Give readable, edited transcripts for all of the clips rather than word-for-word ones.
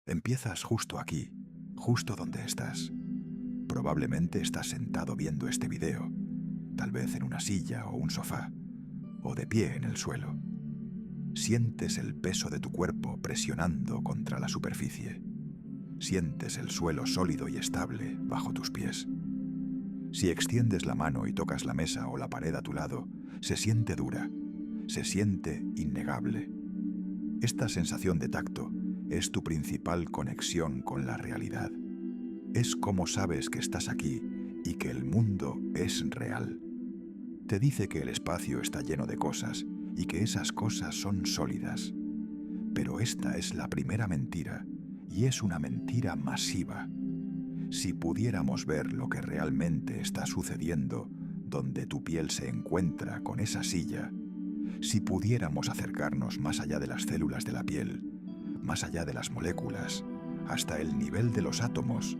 Empiezas justo aquí, justo donde estás. Probablemente estás sentado viendo este video, tal vez en una silla o un sofá, o de pie en el suelo. Sientes el peso de tu cuerpo presionando contra la superficie. Sientes el suelo sólido y estable bajo tus pies. Si extiendes la mano y tocas la mesa o la pared a tu lado, se siente dura, se siente innegable. Esta sensación de tacto es tu principal conexión con la realidad. Es como sabes que estás aquí y que el mundo es real. Te dice que el espacio está lleno de cosas y que esas cosas son sólidas. Pero esta es la primera mentira, y es una mentira masiva. Si pudiéramos ver lo que realmente está sucediendo donde tu piel se encuentra con esa silla, si pudiéramos acercarnos más allá de las células de la piel, más allá de las moléculas, hasta el nivel de los átomos,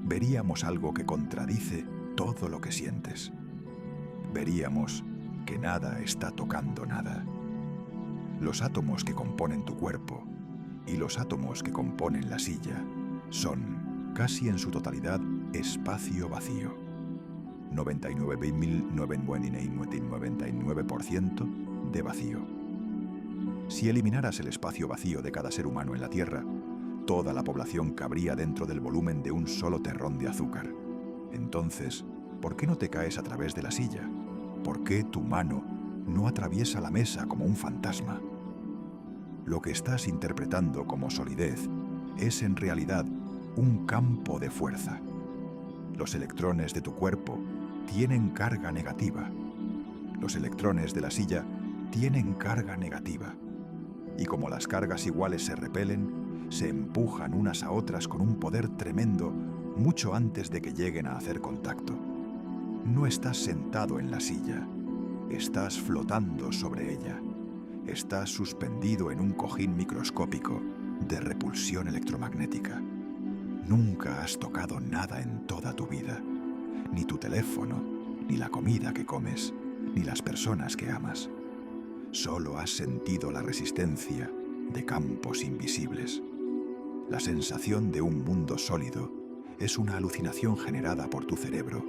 veríamos algo que contradice todo lo que sientes. Veríamos que nada está tocando nada. Los átomos que componen tu cuerpo y los átomos que componen la silla son, casi en su totalidad, espacio vacío. 99,99% de vacío. Si eliminaras el espacio vacío de cada ser humano en la Tierra, toda la población cabría dentro del volumen de un solo terrón de azúcar. Entonces, ¿por qué no te caes a través de la silla? ¿Por qué tu mano no atraviesa la mesa como un fantasma? Lo que estás interpretando como solidez es en realidad un campo de fuerza. Los electrones de tu cuerpo tienen carga negativa. Los electrones de la silla tienen carga negativa. Y como las cargas iguales se repelen, se empujan unas a otras con un poder tremendo mucho antes de que lleguen a hacer contacto. No estás sentado en la silla, estás flotando sobre ella. Estás suspendido en un cojín microscópico de repulsión electromagnética. Nunca has tocado nada en toda tu vida, ni tu teléfono, ni la comida que comes, ni las personas que amas. Solo has sentido la resistencia de campos invisibles. La sensación de un mundo sólido es una alucinación generada por tu cerebro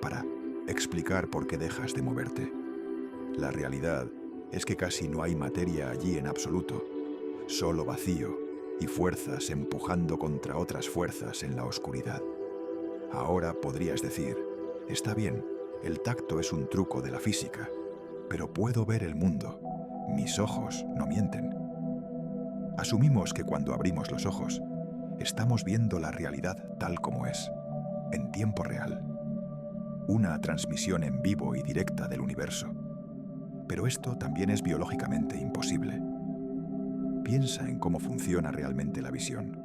para explicar por qué dejas de moverte. La realidad es que casi no hay materia allí en absoluto, solo vacío y fuerzas empujando contra otras fuerzas en la oscuridad. Ahora podrías decir, está bien, el tacto es un truco de la física, pero puedo ver el mundo. Mis ojos no mienten. Asumimos que cuando abrimos los ojos, estamos viendo la realidad tal como es, en tiempo real. Una transmisión en vivo y directa del universo. Pero esto también es biológicamente imposible. Piensa en cómo funciona realmente la visión.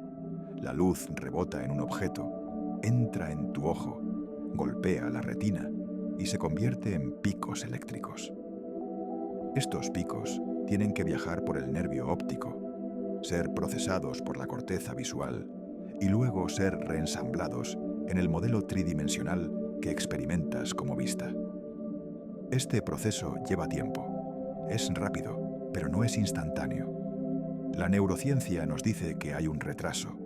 La luz rebota en un objeto, entra en tu ojo, golpea la retina y se convierte en picos eléctricos. Estos picos tienen que viajar por el nervio óptico, ser procesados por la corteza visual y luego ser reensamblados en el modelo tridimensional que experimentas como vista. Este proceso lleva tiempo. Es rápido, pero no es instantáneo. La neurociencia nos dice que hay un retraso.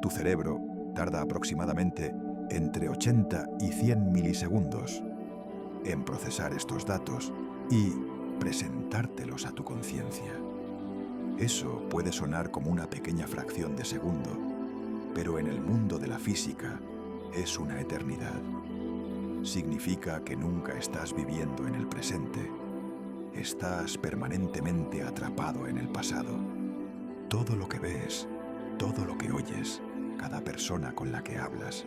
Tu cerebro tarda aproximadamente entre 80 y 100 milisegundos en procesar estos datos y presentártelos a tu conciencia. Eso puede sonar como una pequeña fracción de segundo, pero en el mundo de la física es una eternidad. Significa que nunca estás viviendo en el presente. Estás permanentemente atrapado en el pasado. Todo lo que ves, todo lo que oyes, cada persona con la que hablas,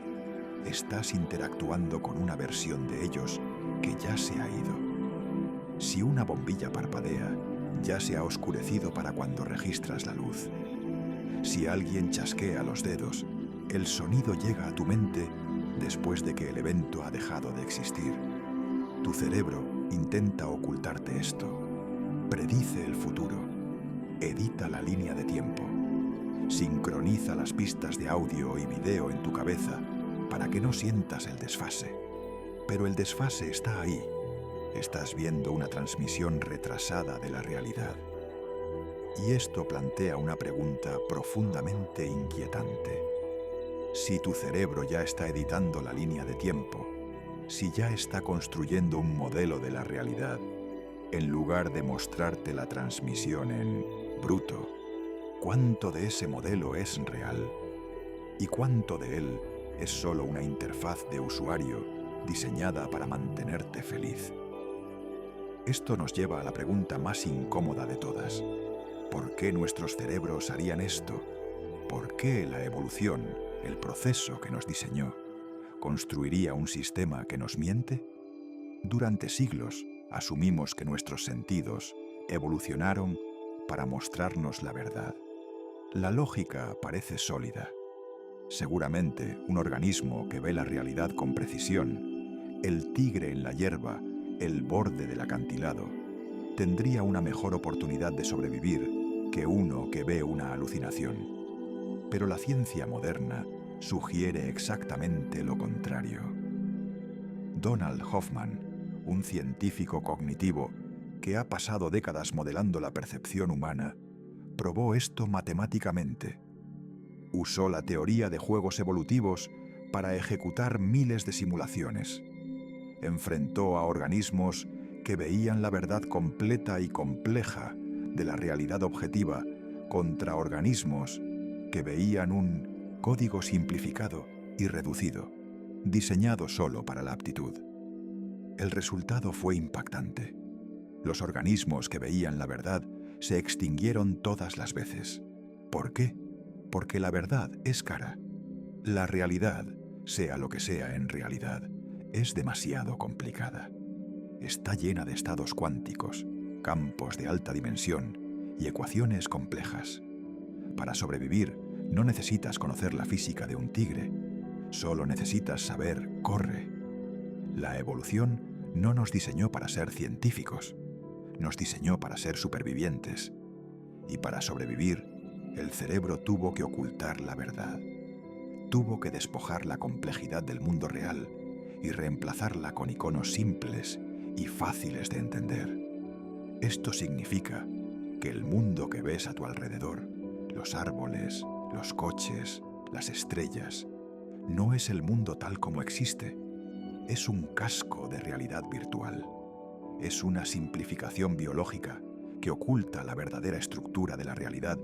estás interactuando con una versión de ellos que ya se ha ido. Si una bombilla parpadea, ya se ha oscurecido para cuando registras la luz. Si alguien chasquea los dedos, el sonido llega a tu mente después de que el evento ha dejado de existir. Tu cerebro intenta ocultarte esto. Predice el futuro. Edita la línea de tiempo. Sincroniza las pistas de audio y video en tu cabeza para que no sientas el desfase. Pero el desfase está ahí. Estás viendo una transmisión retrasada de la realidad. Y esto plantea una pregunta profundamente inquietante. Si tu cerebro ya está editando la línea de tiempo, si ya está construyendo un modelo de la realidad, en lugar de mostrarte la transmisión en bruto, ¿cuánto de ese modelo es real? ¿Y cuánto de él es solo una interfaz de usuario diseñada para mantenerte feliz? Esto nos lleva a la pregunta más incómoda de todas. ¿Por qué nuestros cerebros harían esto? ¿Por qué la evolución, el proceso que nos diseñó, construiría un sistema que nos miente? Durante siglos asumimos que nuestros sentidos evolucionaron para mostrarnos la verdad. La lógica parece sólida. Seguramente un organismo que ve la realidad con precisión, el tigre en la hierba, el borde del acantilado, tendría una mejor oportunidad de sobrevivir que uno que ve una alucinación. Pero la ciencia moderna sugiere exactamente lo contrario. Donald Hoffman, un científico cognitivo que ha pasado décadas modelando la percepción humana, probó esto matemáticamente. Usó la teoría de juegos evolutivos para ejecutar miles de simulaciones. Enfrentó a organismos que veían la verdad completa y compleja de la realidad objetiva contra organismos que veían un código simplificado y reducido, diseñado solo para la aptitud. El resultado fue impactante. Los organismos que veían la verdad se extinguieron todas las veces. ¿Por qué? Porque la verdad es cara. La realidad, sea lo que sea en realidad, es demasiado complicada. Está llena de estados cuánticos, campos de alta dimensión y ecuaciones complejas. Para sobrevivir, no necesitas conocer la física de un tigre, solo necesitas saber corre. La evolución no nos diseñó para ser científicos, nos diseñó para ser supervivientes. Y para sobrevivir, el cerebro tuvo que ocultar la verdad. Tuvo que despojar la complejidad del mundo real y reemplazarla con iconos simples y fáciles de entender. Esto significa que el mundo que ves a tu alrededor, los árboles, los coches, las estrellas, no es el mundo tal como existe. Es un casco de realidad virtual. Es una simplificación biológica que oculta la verdadera estructura de la realidad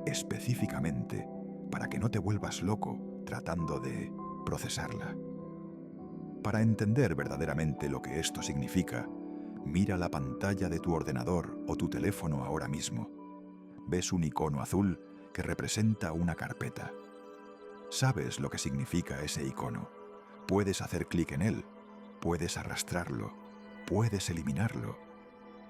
específicamente para que no te vuelvas loco tratando de procesarla. Para entender verdaderamente lo que esto significa, mira la pantalla de tu ordenador o tu teléfono ahora mismo. Ves un icono azul que representa una carpeta. Sabes lo que significa ese icono. Puedes hacer clic en él, puedes arrastrarlo, puedes eliminarlo.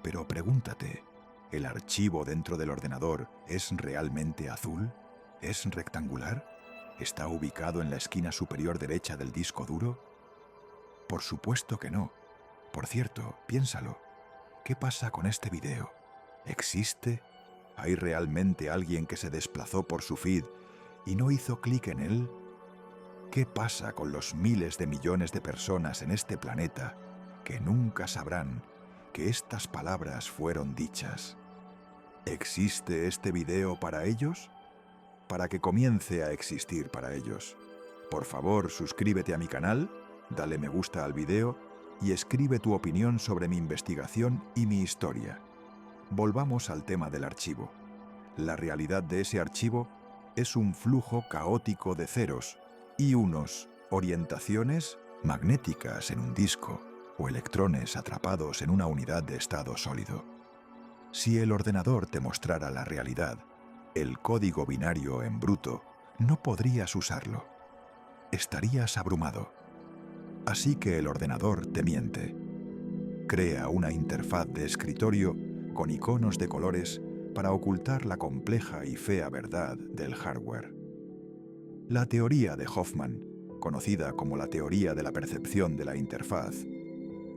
Pero pregúntate, ¿el archivo dentro del ordenador es realmente azul? ¿Es rectangular? ¿Está ubicado en la esquina superior derecha del disco duro? Por supuesto que no. Por cierto, piénsalo. ¿Qué pasa con este video? ¿Existe? ¿Hay realmente alguien que se desplazó por su feed y no hizo clic en él? ¿Qué pasa con los miles de millones de personas en este planeta que nunca sabrán que estas palabras fueron dichas? ¿Existe este video para ellos? Para que comience a existir para ellos, por favor, suscríbete a mi canal, dale me gusta al video y escribe tu opinión sobre mi investigación y mi historia. Volvamos al tema del archivo. La realidad de ese archivo es un flujo caótico de ceros y unos, orientaciones magnéticas en un disco o electrones atrapados en una unidad de estado sólido. Si el ordenador te mostrara la realidad, el código binario en bruto, no podrías usarlo. Estarías abrumado. Así que el ordenador te miente. Crea una interfaz de escritorio con iconos de colores para ocultar la compleja y fea verdad del hardware. La teoría de Hoffman, conocida como la teoría de la percepción de la interfaz,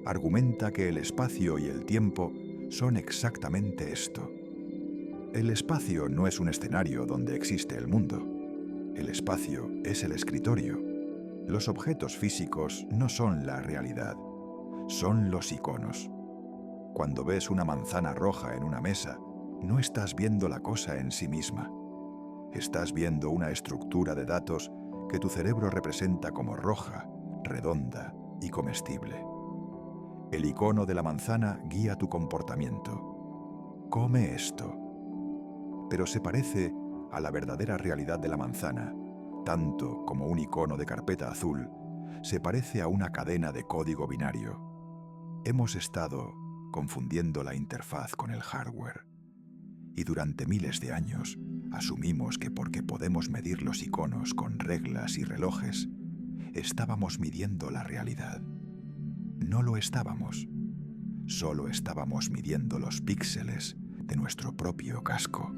argumenta que el espacio y el tiempo son exactamente esto. El espacio no es un escenario donde existe el mundo. El espacio es el escritorio. Los objetos físicos no son la realidad, son los iconos. Cuando ves una manzana roja en una mesa, no estás viendo la cosa en sí misma. Estás viendo una estructura de datos que tu cerebro representa como roja, redonda y comestible. El icono de la manzana guía tu comportamiento. Come esto. Pero se parece a la verdadera realidad de la manzana, tanto como un icono de carpeta azul se parece a una cadena de código binario. Hemos estado confundiendo la interfaz con el hardware. Y durante miles de años asumimos que porque podemos medir los iconos con reglas y relojes, estábamos midiendo la realidad. No lo estábamos. Solo estábamos midiendo los píxeles de nuestro propio casco.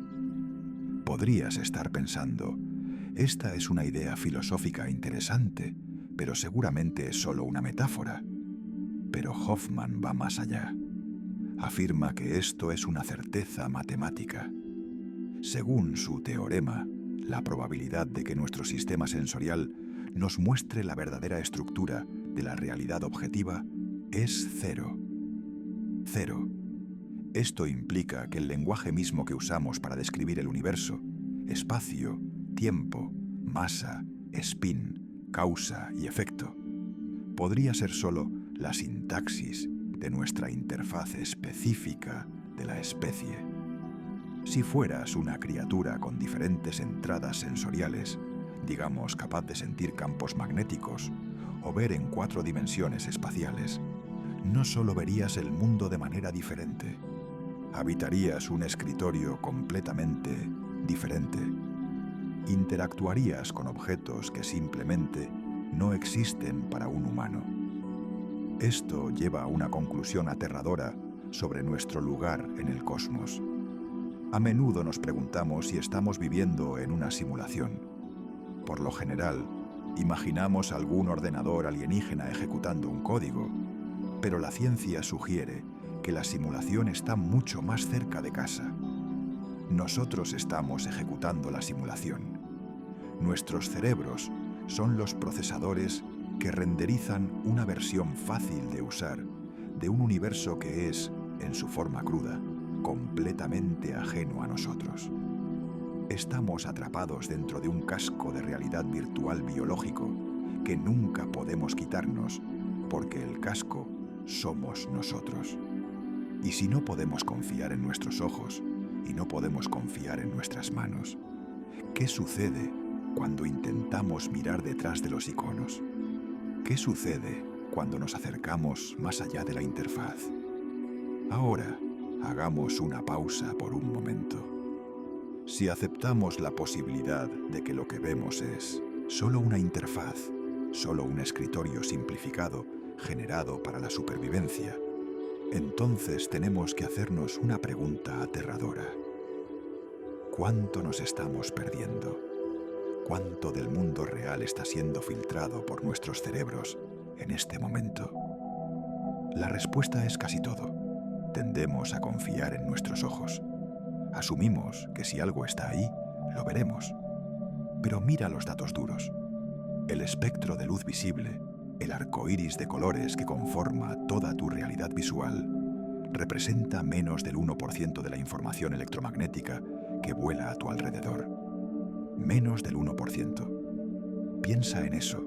Podrías estar pensando, esta es una idea filosófica interesante, pero seguramente es solo una metáfora. Pero Hoffman va más allá. Afirma que esto es una certeza matemática. Según su teorema, la probabilidad de que nuestro sistema sensorial nos muestre la verdadera estructura de la realidad objetiva es cero. Cero. Esto implica que el lenguaje mismo que usamos para describir el universo, espacio, tiempo, masa, spin, causa y efecto, podría ser solo la sintaxis de nuestra interfaz específica de la especie. Si fueras una criatura con diferentes entradas sensoriales, digamos capaz de sentir campos magnéticos o ver en 4 dimensiones espaciales, no solo verías el mundo de manera diferente, habitarías un escritorio completamente diferente. Interactuarías con objetos que simplemente no existen para un humano. Esto lleva a una conclusión aterradora sobre nuestro lugar en el cosmos. A menudo nos preguntamos si estamos viviendo en una simulación. Por lo general, imaginamos algún ordenador alienígena ejecutando un código, pero la ciencia sugiere que la simulación está mucho más cerca de casa. Nosotros estamos ejecutando la simulación. Nuestros cerebros son los procesadores que renderizan una versión fácil de usar de un universo que es, en su forma cruda, completamente ajeno a nosotros. Estamos atrapados dentro de un casco de realidad virtual biológico que nunca podemos quitarnos porque el casco somos nosotros. Y si no podemos confiar en nuestros ojos y no podemos confiar en nuestras manos, ¿qué sucede cuando intentamos mirar detrás de los iconos? ¿Qué sucede cuando nos acercamos más allá de la interfaz? Ahora, hagamos una pausa por un momento. Si aceptamos la posibilidad de que lo que vemos es solo una interfaz, solo un escritorio simplificado generado para la supervivencia, entonces tenemos que hacernos una pregunta aterradora. ¿Cuánto nos estamos perdiendo? ¿Cuánto del mundo real está siendo filtrado por nuestros cerebros en este momento? La respuesta es casi todo. Tendemos a confiar en nuestros ojos. Asumimos que si algo está ahí, lo veremos. Pero mira los datos duros. El espectro de luz visible, el arco iris de colores que conforma toda tu realidad visual, representa menos del 1% de la información electromagnética que vuela a tu alrededor. Menos del 1%. Piensa en eso.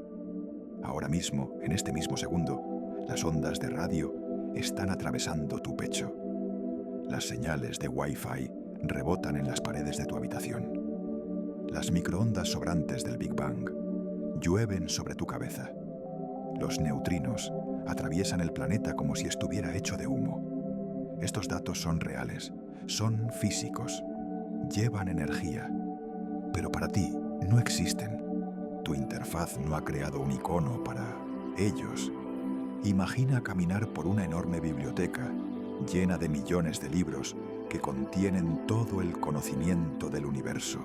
Ahora mismo, en este mismo segundo, las ondas de radio están atravesando tu pecho. Las señales de Wi-Fi rebotan en las paredes de tu habitación. Las microondas sobrantes del Big Bang llueven sobre tu cabeza. Los neutrinos atraviesan el planeta como si estuviera hecho de humo. Estos datos son reales, son físicos, llevan energía, pero para ti no existen. Tu interfaz no ha creado un icono para ellos. Imagina caminar por una enorme biblioteca llena de millones de libros que contienen todo el conocimiento del universo,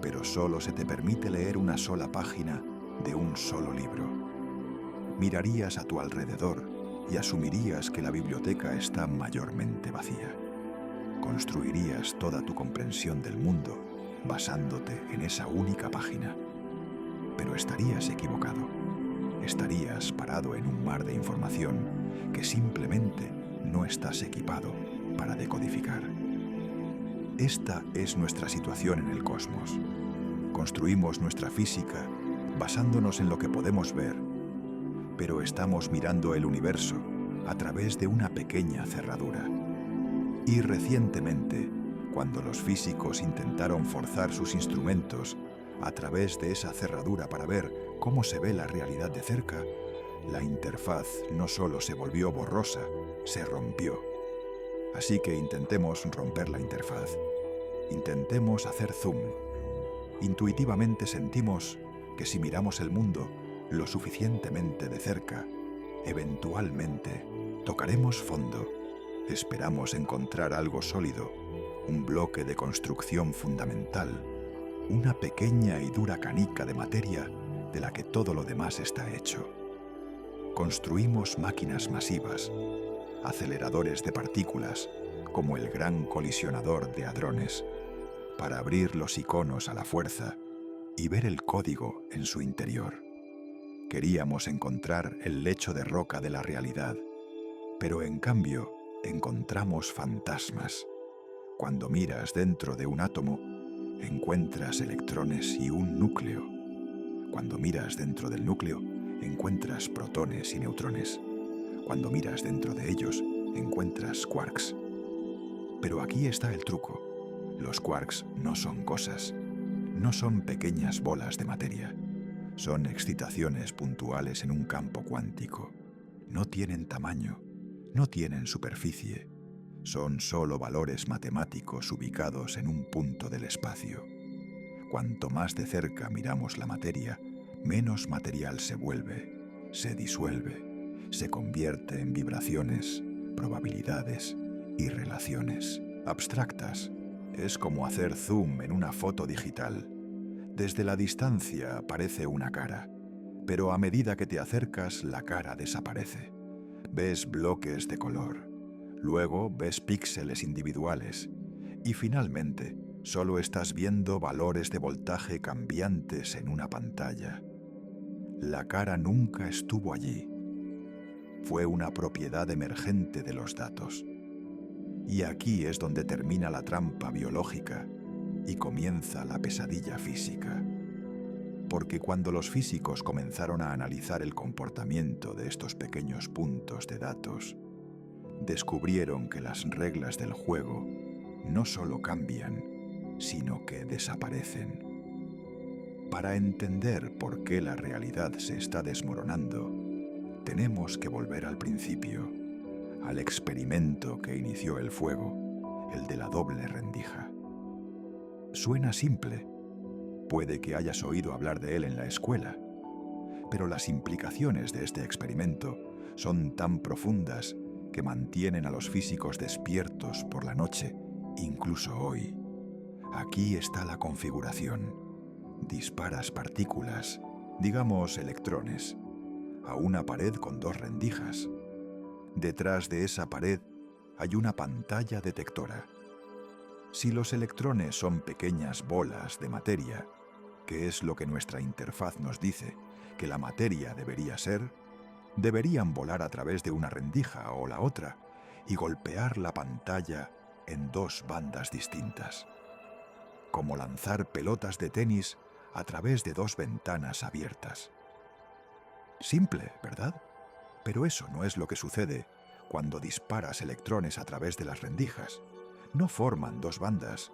pero solo se te permite leer una sola página de un solo libro. Mirarías a tu alrededor y asumirías que la biblioteca está mayormente vacía. Construirías toda tu comprensión del mundo basándote en esa única página. Pero estarías equivocado. Estarías parado en un mar de información que simplemente no estás equipado para decodificar. Esta es nuestra situación en el cosmos. Construimos nuestra física basándonos en lo que podemos ver, pero estamos mirando el universo a través de una pequeña cerradura. Y recientemente, cuando los físicos intentaron forzar sus instrumentos a través de esa cerradura para ver cómo se ve la realidad de cerca, la interfaz no solo se volvió borrosa, se rompió. Así que intentemos romper la interfaz. Intentemos hacer zoom. Intuitivamente sentimos que si miramos el mundo lo suficientemente de cerca, eventualmente tocaremos fondo. Esperamos encontrar algo sólido, un bloque de construcción fundamental, una pequeña y dura canica de materia de la que todo lo demás está hecho. Construimos máquinas masivas, aceleradores de partículas, como el Gran Colisionador de Hadrones, para abrir los iconos a la fuerza y ver el código en su interior. Queríamos encontrar el lecho de roca de la realidad, pero en cambio encontramos fantasmas. Cuando miras dentro de un átomo, encuentras electrones y un núcleo. Cuando miras dentro del núcleo, encuentras protones y neutrones. Cuando miras dentro de ellos, encuentras quarks. Pero aquí está el truco. Los quarks no son cosas, no son pequeñas bolas de materia. Son excitaciones puntuales en un campo cuántico. No tienen tamaño, no tienen superficie. Son solo valores matemáticos ubicados en un punto del espacio. Cuanto más de cerca miramos la materia, menos material se vuelve, se disuelve, se convierte en vibraciones, probabilidades y relaciones abstractas. Es como hacer zoom en una foto digital. Desde la distancia parece una cara, pero a medida que te acercas, la cara desaparece. Ves bloques de color, luego ves píxeles individuales y finalmente solo estás viendo valores de voltaje cambiantes en una pantalla. La cara nunca estuvo allí. Fue una propiedad emergente de los datos. Y aquí es donde termina la trampa biológica y comienza la pesadilla física. Porque cuando los físicos comenzaron a analizar el comportamiento de estos pequeños puntos de datos, descubrieron que las reglas del juego no solo cambian, sino que desaparecen. Para entender por qué la realidad se está desmoronando, tenemos que volver al principio, al experimento que inició el fuego, el de la doble rendija. Suena simple. Puede que hayas oído hablar de él en la escuela, pero las implicaciones de este experimento son tan profundas que mantienen a los físicos despiertos por la noche, incluso hoy. Aquí está la configuración. Disparas partículas, digamos electrones, a una pared con dos rendijas. Detrás de esa pared hay una pantalla detectora. Si los electrones son pequeñas bolas de materia, que es lo que nuestra interfaz nos dice que la materia debería ser, deberían volar a través de una rendija o la otra y golpear la pantalla en dos bandas distintas. Como lanzar pelotas de tenis a través de dos ventanas abiertas. Simple, ¿verdad? Pero eso no es lo que sucede cuando disparas electrones a través de las rendijas. No forman dos bandas,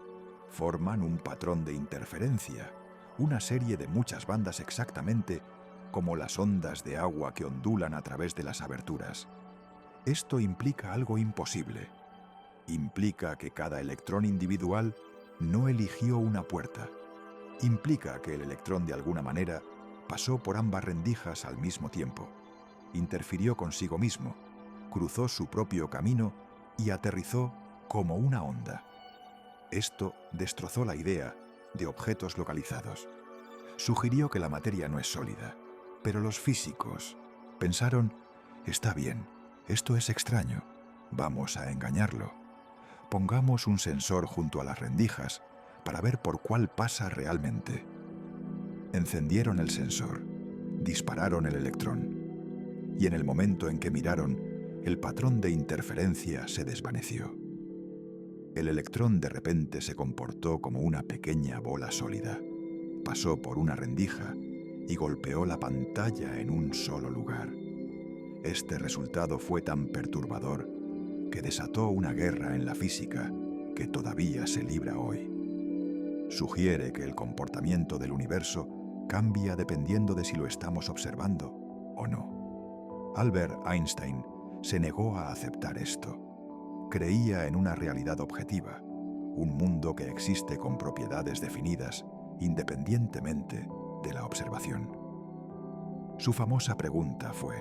forman un patrón de interferencia, una serie de muchas bandas exactamente como las ondas de agua que ondulan a través de las aberturas. Esto implica algo imposible. Implica que cada electrón individual no eligió una puerta. Implica que el electrón de alguna manera pasó por ambas rendijas al mismo tiempo, interfirió consigo mismo, cruzó su propio camino y aterrizó como una onda. Esto destrozó la idea de objetos localizados. Sugirió que la materia no es sólida, pero los físicos pensaron, está bien, esto es extraño, vamos a engañarlo. Pongamos un sensor junto a las rendijas para ver por cuál pasa realmente. Encendieron el sensor, dispararon el electrón, y en el momento en que miraron, el patrón de interferencia se desvaneció. El electrón de repente se comportó como una pequeña bola sólida. Pasó por una rendija y golpeó la pantalla en un solo lugar. Este resultado fue tan perturbador que desató una guerra en la física que todavía se libra hoy. Sugiere que el comportamiento del universo cambia dependiendo de si lo estamos observando o no. Albert Einstein se negó a aceptar esto. Creía en una realidad objetiva, un mundo que existe con propiedades definidas independientemente de la observación. Su famosa pregunta fue: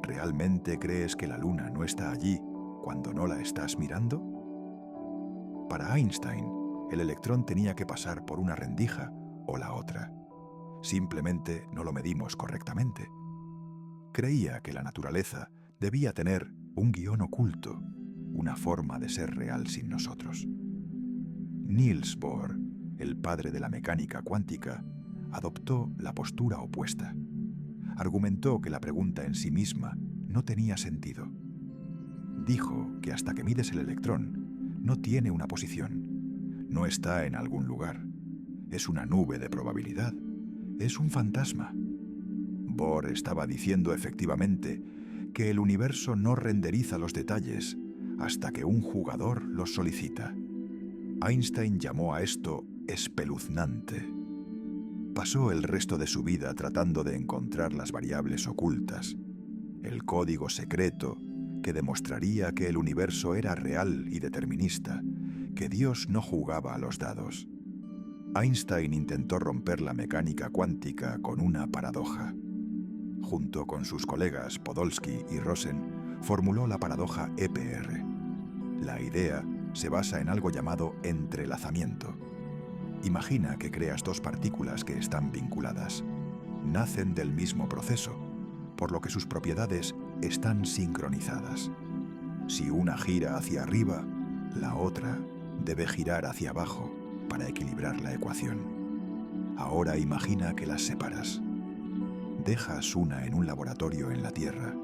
¿realmente crees que la luna no está allí cuando no la estás mirando? Para Einstein, el electrón tenía que pasar por una rendija o la otra. Simplemente no lo medimos correctamente. Creía que la naturaleza debía tener un guión oculto, una forma de ser real sin nosotros. Niels Bohr, el padre de la mecánica cuántica, adoptó la postura opuesta. Argumentó que la pregunta en sí misma no tenía sentido. Dijo que hasta que mides el electrón, no tiene una posición, no está en algún lugar, es una nube de probabilidad, es un fantasma. Bohr estaba diciendo efectivamente que el universo no renderiza los detalles hasta que un jugador los solicita. Einstein llamó a esto espeluznante. Pasó el resto de su vida tratando de encontrar las variables ocultas, el código secreto que demostraría que el universo era real y determinista, que Dios no jugaba a los dados. Einstein intentó romper la mecánica cuántica con una paradoja. Junto con sus colegas Podolsky y Rosen, formuló la paradoja EPR. La idea se basa en algo llamado entrelazamiento. Imagina que creas dos partículas que están vinculadas. Nacen del mismo proceso, por lo que sus propiedades están sincronizadas. Si una gira hacia arriba, la otra debe girar hacia abajo para equilibrar la ecuación. Ahora imagina que las separas. Dejas una en un laboratorio en la Tierra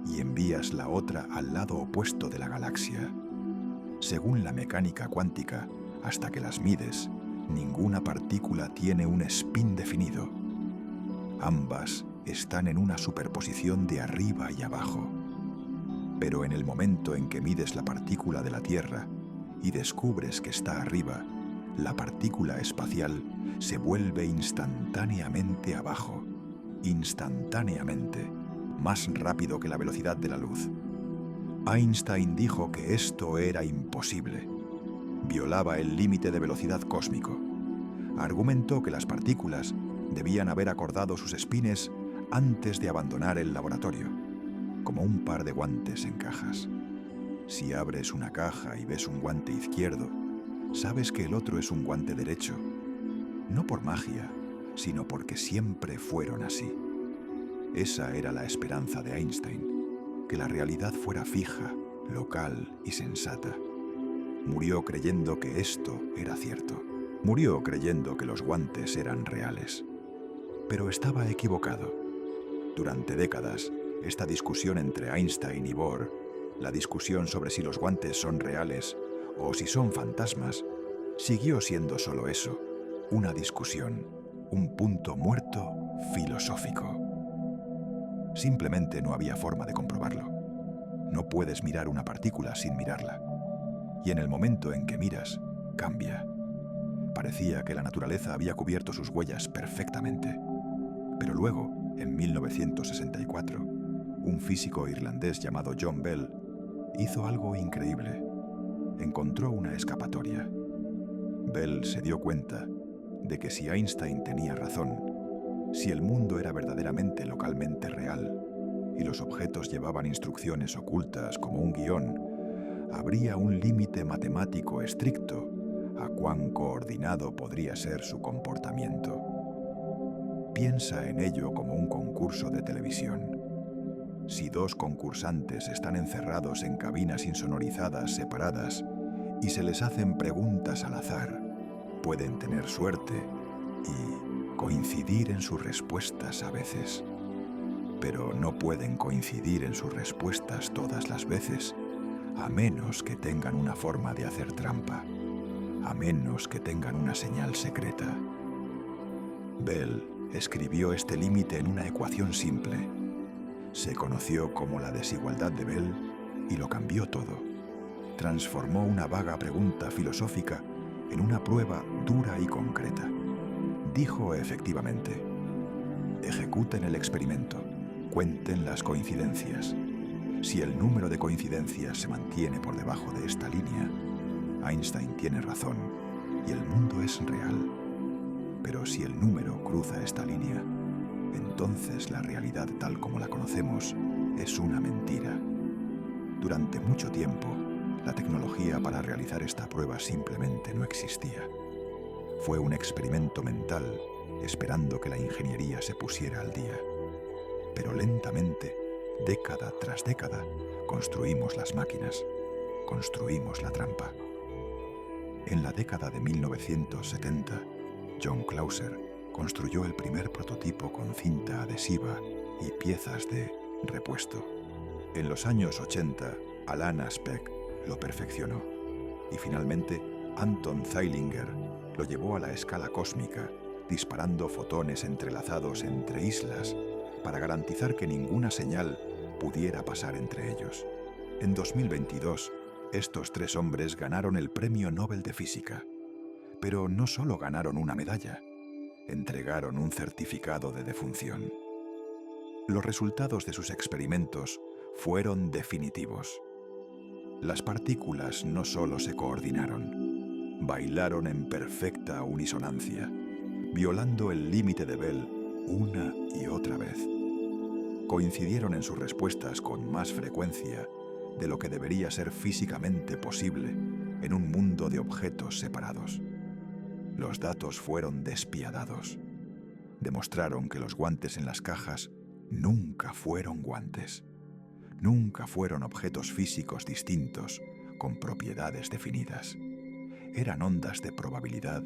y envías la otra al lado opuesto de la galaxia. Según la mecánica cuántica, hasta que las mides, ninguna partícula tiene un spin definido. Ambas están en una superposición de arriba y abajo. Pero en el momento en que mides la partícula de la Tierra y descubres que está arriba, la partícula espacial se vuelve instantáneamente abajo. Instantáneamente, más rápido que la velocidad de la luz. Einstein dijo que esto era imposible. Violaba el límite de velocidad cósmico. Argumentó que las partículas debían haber acordado sus espines antes de abandonar el laboratorio, como un par de guantes en cajas. Si abres una caja y ves un guante izquierdo, sabes que el otro es un guante derecho, no por magia, sino porque siempre fueron así. Esa era la esperanza de Einstein, que la realidad fuera fija, local y sensata. Murió creyendo que esto era cierto. Murió creyendo que los guantes eran reales. Pero estaba equivocado. Durante décadas, esta discusión entre Einstein y Bohr, la discusión sobre si los guantes son reales o si son fantasmas, siguió siendo solo eso, una discusión, un punto muerto filosófico. Simplemente no había forma de comprobarlo. No puedes mirar una partícula sin mirarla. Y en el momento en que miras, cambia. Parecía que la naturaleza había cubierto sus huellas perfectamente. Pero luego, en 1964, un físico irlandés llamado John Bell hizo algo increíble. Encontró una escapatoria. Bell se dio cuenta de que si Einstein tenía razón, si el mundo era verdaderamente localmente real y los objetos llevaban instrucciones ocultas como un guión, habría un límite matemático estricto a cuán coordinado podría ser su comportamiento. Piensa en ello como un concurso de televisión. Si dos concursantes están encerrados en cabinas insonorizadas separadas y se les hacen preguntas al azar, pueden tener suerte y coincidir en sus respuestas a veces. Pero no pueden coincidir en sus respuestas todas las veces, a menos que tengan una forma de hacer trampa, a menos que tengan una señal secreta. Bell escribió este límite en una ecuación simple. Se conoció como la desigualdad de Bell y lo cambió todo. Transformó una vaga pregunta filosófica en una prueba dura y concreta. Dijo efectivamente: ejecuten el experimento, cuenten las coincidencias. Si el número de coincidencias se mantiene por debajo de esta línea, Einstein tiene razón y el mundo es real. Pero si el número cruza esta línea, entonces la realidad tal como la conocemos es una mentira. Durante mucho tiempo, la tecnología para realizar esta prueba simplemente no existía. Fue un experimento mental, esperando que la ingeniería se pusiera al día. Pero lentamente, década tras década, construimos las máquinas, construimos la trampa. En la década de 1970, John Clauser construyó el primer prototipo con cinta adhesiva y piezas de repuesto. En los años 80, Alan Aspect lo perfeccionó y finalmente Anton Zeilinger lo llevó a la escala cósmica, disparando fotones entrelazados entre islas para garantizar que ninguna señal pudiera pasar entre ellos. En 2022, estos tres hombres ganaron el Premio Nobel de Física. Pero no solo ganaron una medalla, entregaron un certificado de defunción. Los resultados de sus experimentos fueron definitivos. Las partículas no solo se coordinaron, bailaron en perfecta unisonancia, violando el límite de Bell una y otra vez. Coincidieron en sus respuestas con más frecuencia de lo que debería ser físicamente posible en un mundo de objetos separados. Los datos fueron despiadados. Demostraron que los guantes en las cajas nunca fueron guantes. Nunca fueron objetos físicos distintos con propiedades definidas. Eran ondas de probabilidad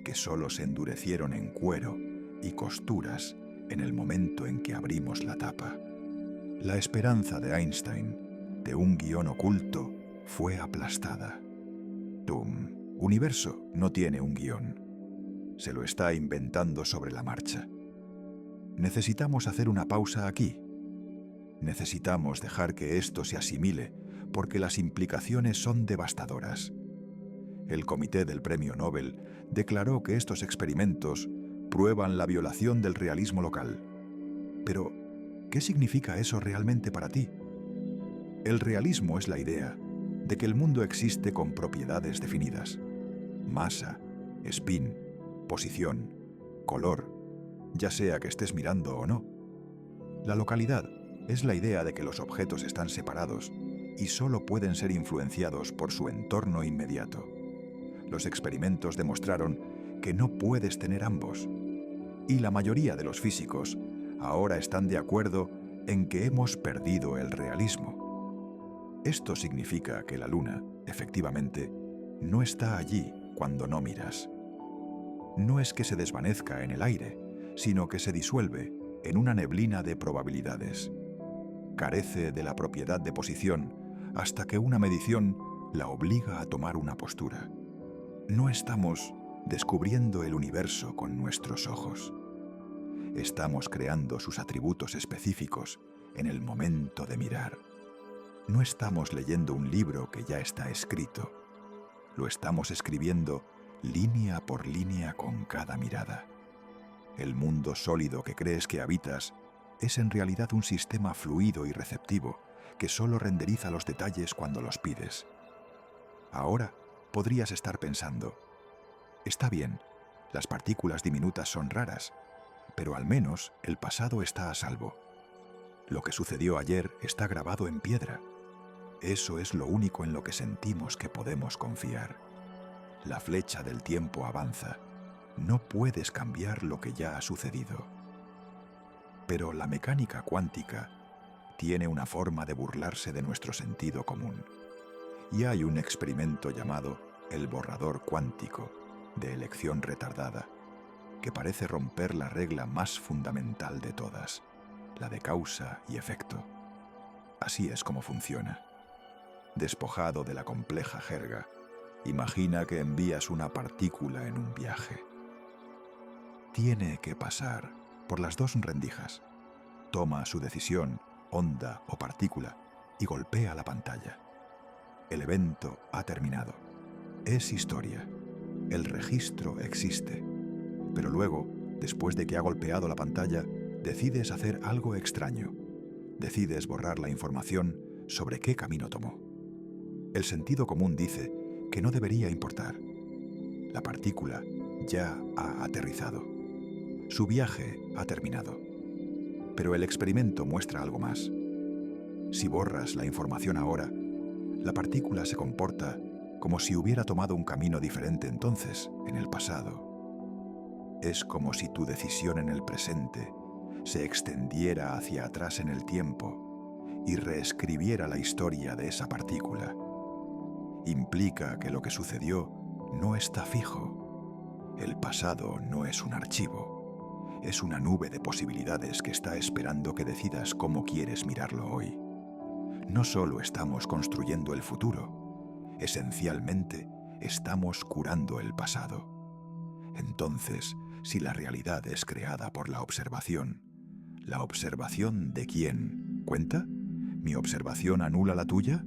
que solo se endurecieron en cuero y costuras en el momento en que abrimos la tapa. La esperanza de Einstein de un guión oculto fue aplastada. Tu universo no tiene un guión. Se lo está inventando sobre la marcha. Necesitamos hacer una pausa aquí. Necesitamos dejar que esto se asimile, porque las implicaciones son devastadoras. El comité del Premio Nobel declaró que estos experimentos prueban la violación del realismo local. Pero, ¿qué significa eso realmente para ti? El realismo es la idea de que el mundo existe con propiedades definidas: masa, spin, posición, color, ya sea que estés mirando o no. La localidad es la idea de que los objetos están separados y solo pueden ser influenciados por su entorno inmediato. Los experimentos demostraron que no puedes tener ambos. Y la mayoría de los físicos ahora están de acuerdo en que hemos perdido el realismo. Esto significa que la Luna, efectivamente, no está allí cuando no miras. No es que se desvanezca en el aire, sino que se disuelve en una neblina de probabilidades. Carece de la propiedad de posición hasta que una medición la obliga a tomar una postura. No estamos descubriendo el universo con nuestros ojos. Estamos creando sus atributos específicos en el momento de mirar. No estamos leyendo un libro que ya está escrito. Lo estamos escribiendo línea por línea con cada mirada. El mundo sólido que crees que habitas es en realidad un sistema fluido y receptivo que solo renderiza los detalles cuando los pides. Ahora podrías estar pensando: está bien, las partículas diminutas son raras, pero al menos el pasado está a salvo. Lo que sucedió ayer está grabado en piedra. Eso es lo único en lo que sentimos que podemos confiar. La flecha del tiempo avanza. No puedes cambiar lo que ya ha sucedido. Pero la mecánica cuántica tiene una forma de burlarse de nuestro sentido común. Y hay un experimento llamado el borrador cuántico de elección retardada, que parece romper la regla más fundamental de todas, la de causa y efecto. Así es como funciona. despojado de la compleja jerga, imagina que envías una partícula en un viaje. Tiene que pasar por las dos rendijas. Toma su decisión, onda o partícula, y golpea la pantalla. El evento ha terminado. Es historia. El registro existe. Pero luego, después de que ha golpeado la pantalla, decides hacer algo extraño. Decides borrar la información sobre qué camino tomó. El sentido común dice que no debería importar. La partícula ya ha aterrizado. Su viaje ha terminado. Pero el experimento muestra algo más. Si borras la información ahora, la partícula se comporta como si hubiera tomado un camino diferente entonces, en el pasado. Es como si tu decisión en el presente se extendiera hacia atrás en el tiempo y reescribiera la historia de esa partícula. Implica que lo que sucedió no está fijo. El pasado no es un archivo. Es una nube de posibilidades que está esperando que decidas cómo quieres mirarlo hoy. No solo estamos construyendo el futuro, esencialmente estamos curando el pasado. Entonces, si la realidad es creada por ¿la observación de quién cuenta? ¿Mi observación anula la tuya?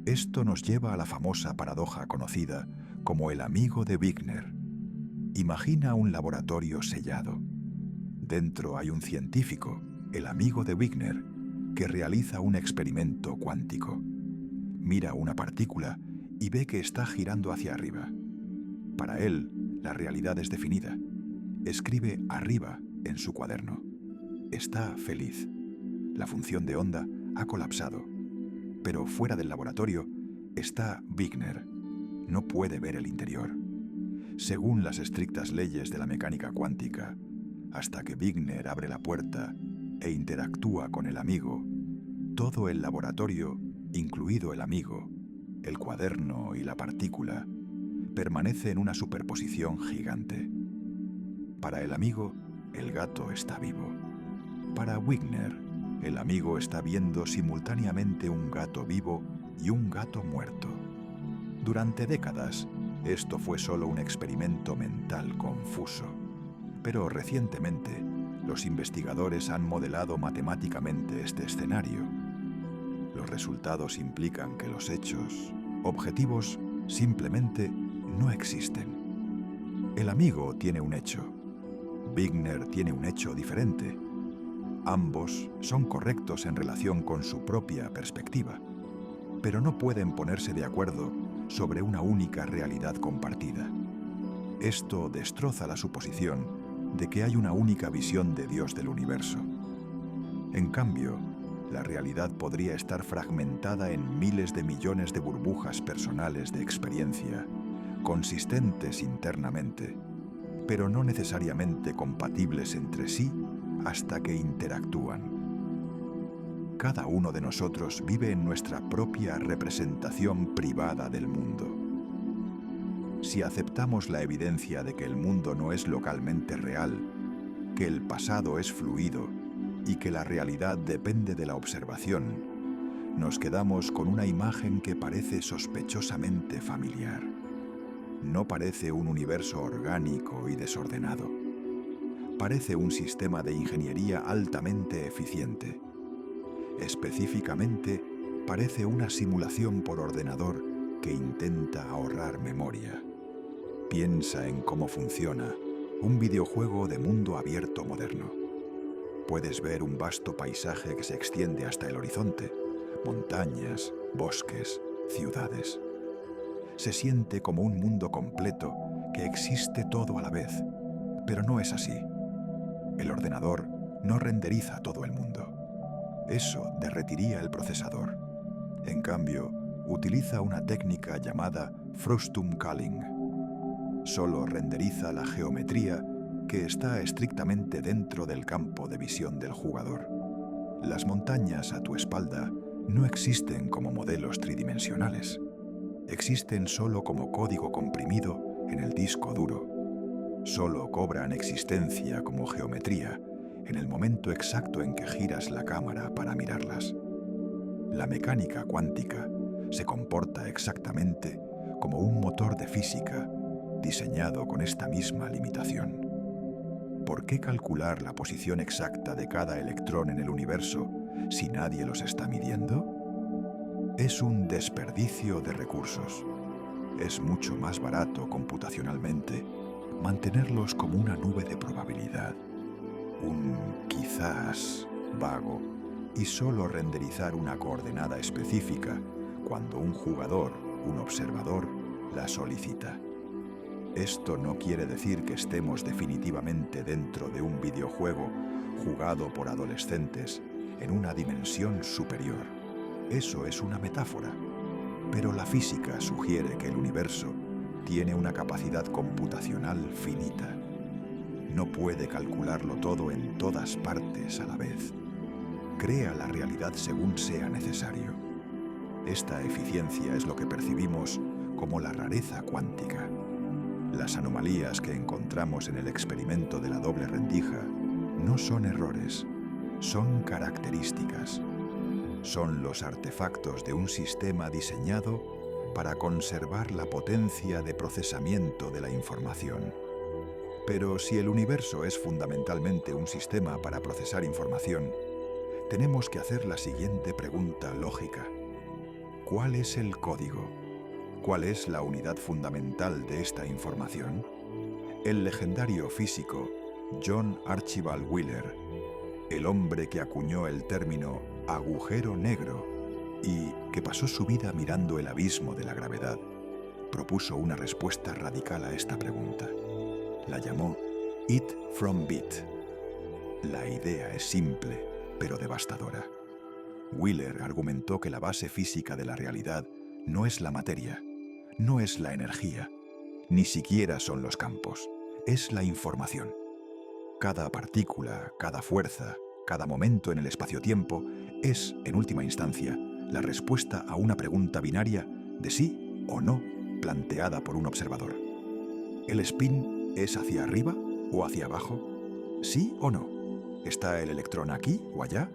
Esto nos lleva a la famosa paradoja conocida como el amigo de Wigner. Imagina un laboratorio sellado. Dentro hay un científico, el amigo de Wigner, que realiza un experimento cuántico. Mira una partícula y ve que está girando hacia arriba. Para él, la realidad es definida. Escribe arriba en su cuaderno. Está feliz. La función de onda ha colapsado. Pero fuera del laboratorio está Wigner. No puede ver el interior. Según las estrictas leyes de la mecánica cuántica, hasta que Wigner abre la puerta e interactúa con el amigo, todo el laboratorio, incluido el amigo, el cuaderno y la partícula, permanece en una superposición gigante. Para el amigo, el gato está vivo. Para Wigner, el amigo está viendo simultáneamente un gato vivo y un gato muerto. Durante décadas, esto fue solo un experimento mental confuso. Pero recientemente, los investigadores han modelado matemáticamente este escenario. Los resultados implican que los hechos objetivos simplemente no existen. El amigo tiene un hecho. Wigner tiene un hecho diferente. Ambos son correctos en relación con su propia perspectiva, pero no pueden ponerse de acuerdo sobre una única realidad compartida. Esto destroza la suposición de que hay una única visión de Dios del universo. En cambio, la realidad podría estar fragmentada en miles de millones de burbujas personales de experiencia, consistentes internamente, pero no necesariamente compatibles entre sí hasta que interactúan. Cada uno de nosotros vive en nuestra propia representación privada del mundo. Si aceptamos la evidencia de que el mundo no es localmente real, que el pasado es fluido y que la realidad depende de la observación, nos quedamos con una imagen que parece sospechosamente familiar. No parece un universo orgánico y desordenado. Parece un sistema de ingeniería altamente eficiente. Específicamente, parece una simulación por ordenador que intenta ahorrar memoria. Piensa en cómo funciona un videojuego de mundo abierto moderno. Puedes ver un vasto paisaje que se extiende hasta el horizonte, montañas, bosques, ciudades. Se siente como un mundo completo que existe todo a la vez, pero no es así. El ordenador no renderiza todo el mundo. Eso derretiría el procesador. En cambio, utiliza una técnica llamada frustum culling. Solo renderiza la geometría que está estrictamente dentro del campo de visión del jugador. Las montañas a tu espalda no existen como modelos tridimensionales. Existen solo como código comprimido en el disco duro. Solo cobran existencia como geometría en el momento exacto en que giras la cámara para mirarlas. La mecánica cuántica se comporta exactamente como un motor de física diseñado con esta misma limitación. ¿Por qué calcular la posición exacta de cada electrón en el universo si nadie los está midiendo? Es un desperdicio de recursos. Es mucho más barato computacionalmente mantenerlos como una nube de probabilidad, un quizás vago, y solo renderizar una coordenada específica cuando un jugador, un observador, la solicita. Esto no quiere decir que estemos definitivamente dentro de un videojuego jugado por adolescentes en una dimensión superior. Eso es una metáfora, pero la física sugiere que el universo tiene una capacidad computacional finita. No puede calcularlo todo en todas partes a la vez. Crea la realidad según sea necesario. Esta eficiencia es lo que percibimos como la rareza cuántica. Las anomalías que encontramos en el experimento de la doble rendija no son errores, son características. Son los artefactos de un sistema diseñado para conservar la potencia de procesamiento de la información. Pero si el universo es fundamentalmente un sistema para procesar información, tenemos que hacer la siguiente pregunta lógica. ¿Cuál es el código? ¿Cuál es la unidad fundamental de esta información? El legendario físico John Archibald Wheeler, el hombre que acuñó el término agujero negro y que pasó su vida mirando el abismo de la gravedad, propuso una respuesta radical a esta pregunta. La llamó It from Bit. La idea es simple, pero devastadora. Wheeler argumentó que la base física de la realidad no es la materia, no es la energía, ni siquiera son los campos, es la información. Cada partícula, cada fuerza, cada momento en el espacio-tiempo es, en última instancia, la respuesta a una pregunta binaria de sí o no planteada por un observador. ¿El spin es hacia arriba o hacia abajo? ¿Sí o no? ¿Está el electrón aquí o allá?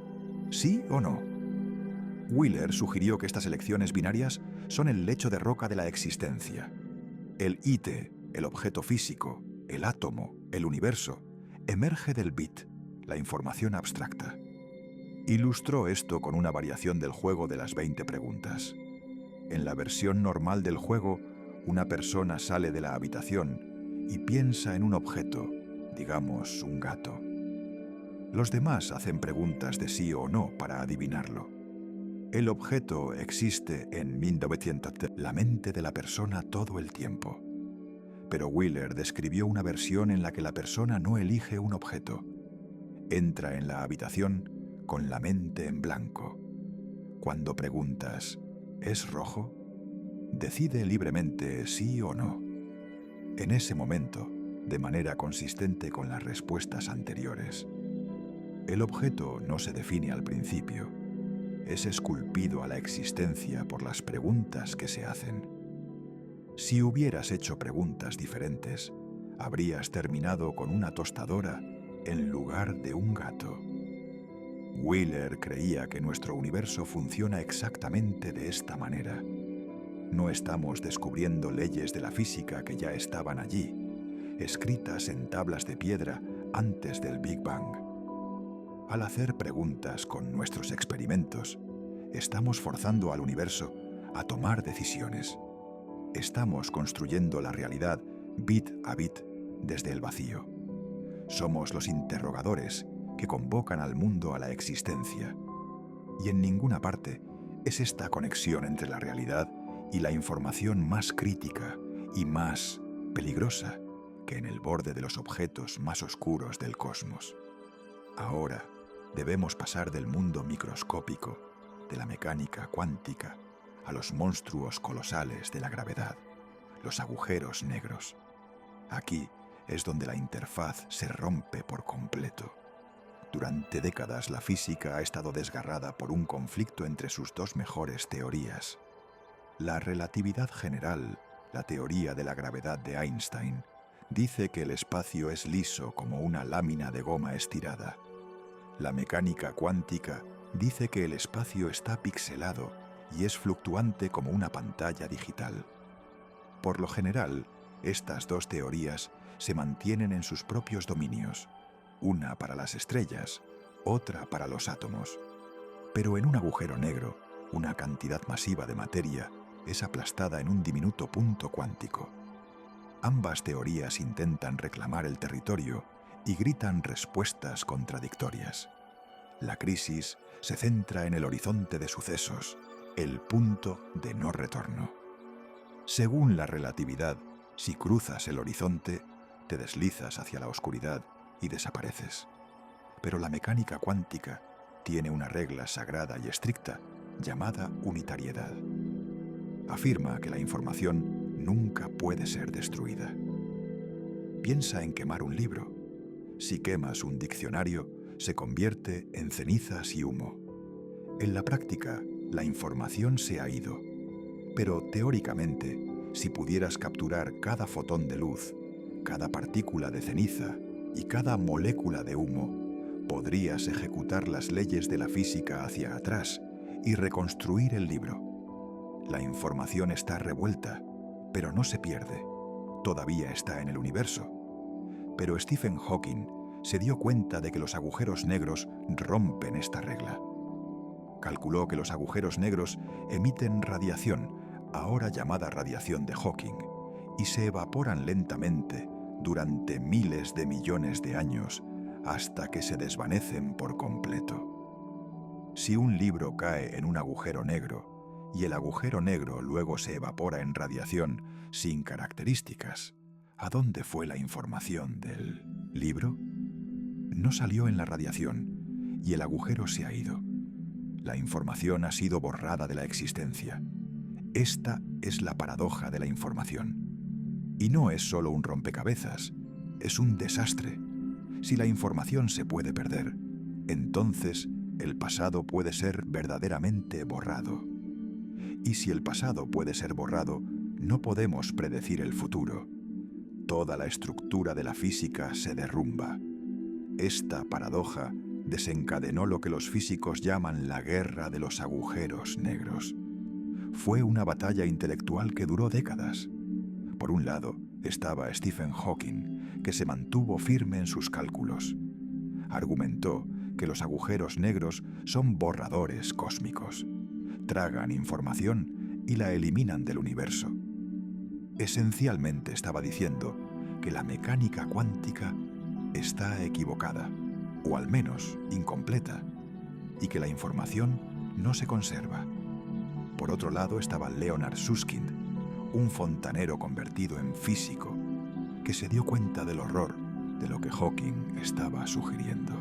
¿Sí o no? Wheeler sugirió que estas elecciones binarias son el lecho de roca de la existencia. El íte, el objeto físico, el átomo, el universo, emerge del bit, la información abstracta. Ilustró esto con una variación del juego de las 20 preguntas. En la versión normal del juego, una persona sale de la habitación y piensa en un objeto, digamos un gato. Los demás hacen preguntas de sí o no para adivinarlo. El objeto existe en 1900, la mente de la persona todo el tiempo. Pero Wheeler describió una versión en la que la persona no elige un objeto. Entra en la habitación con la mente en blanco. Cuando preguntas, ¿es rojo?, decide libremente sí o no. En ese momento, de manera consistente con las respuestas anteriores. El objeto no se define al principio. Es esculpido a la existencia por las preguntas que se hacen. Si hubieras hecho preguntas diferentes, habrías terminado con una tostadora en lugar de un gato. Wheeler creía que nuestro universo funciona exactamente de esta manera. No estamos descubriendo leyes de la física que ya estaban allí, escritas en tablas de piedra antes del Big Bang. Al hacer preguntas con nuestros experimentos, estamos forzando al universo a tomar decisiones. Estamos construyendo la realidad bit a bit desde el vacío. Somos los interrogadores que convocan al mundo a la existencia. Y en ninguna parte es esta conexión entre la realidad y la información más crítica y más peligrosa que en el borde de los objetos más oscuros del cosmos. Ahora debemos pasar del mundo microscópico, de la mecánica cuántica, a los monstruos colosales de la gravedad, los agujeros negros. Aquí es donde la interfaz se rompe por completo. Durante décadas la física ha estado desgarrada por un conflicto entre sus dos mejores teorías. La relatividad general, la teoría de la gravedad de Einstein, dice que el espacio es liso como una lámina de goma estirada. La mecánica cuántica dice que el espacio está pixelado y es fluctuante como una pantalla digital. Por lo general, estas dos teorías se mantienen en sus propios dominios, una para las estrellas, otra para los átomos. Pero en un agujero negro, una cantidad masiva de materia es aplastada en un diminuto punto cuántico. Ambas teorías intentan reclamar el territorio y gritan respuestas contradictorias. La crisis se centra en el horizonte de sucesos, el punto de no retorno. Según la relatividad, si cruzas el horizonte, te deslizas hacia la oscuridad y desapareces. Pero la mecánica cuántica tiene una regla sagrada y estricta llamada unitariedad. Afirma que la información nunca puede ser destruida. Piensa en quemar un libro. Si quemas un diccionario, se convierte en cenizas y humo. En la práctica, la información se ha ido. Pero teóricamente, si pudieras capturar cada fotón de luz, cada partícula de ceniza y cada molécula de humo, podrías ejecutar las leyes de la física hacia atrás y reconstruir el libro. La información está revuelta, pero no se pierde. Todavía está en el universo. Pero Stephen Hawking se dio cuenta de que los agujeros negros rompen esta regla. Calculó que los agujeros negros emiten radiación, ahora llamada radiación de Hawking, y se evaporan lentamente durante miles de millones de años hasta que se desvanecen por completo. Si un libro cae en un agujero negro y el agujero negro luego se evapora en radiación sin características, ¿a dónde fue la información del libro? No salió en la radiación y el agujero se ha ido. La información ha sido borrada de la existencia. Esta es la paradoja de la información. Y no es solo un rompecabezas, es un desastre. Si la información se puede perder, entonces el pasado puede ser verdaderamente borrado. Y si el pasado puede ser borrado, no podemos predecir el futuro. Toda la estructura de la física se derrumba. Esta paradoja desencadenó lo que los físicos llaman la guerra de los agujeros negros. Fue una batalla intelectual que duró décadas. Por un lado estaba Stephen Hawking, que se mantuvo firme en sus cálculos. Argumentó que los agujeros negros son borradores cósmicos. Tragan información y la eliminan del universo. Esencialmente estaba diciendo que la mecánica cuántica está equivocada, o al menos incompleta, y que la información no se conserva. Por otro lado estaba Leonard Susskind, un fontanero convertido en físico, que se dio cuenta del horror de lo que Hawking estaba sugiriendo.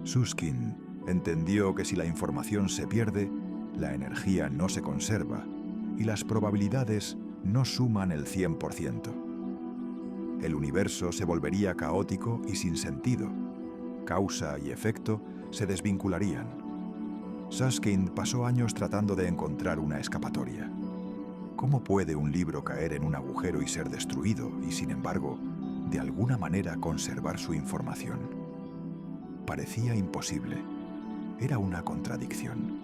Susskind entendió que si la información se pierde, la energía no se conserva y las probabilidades no suman el 100%. El universo se volvería caótico y sin sentido. Causa y efecto se desvincularían. Susskind pasó años tratando de encontrar una escapatoria. ¿Cómo puede un libro caer en un agujero y ser destruido y, sin embargo, de alguna manera conservar su información? Parecía imposible. Era una contradicción.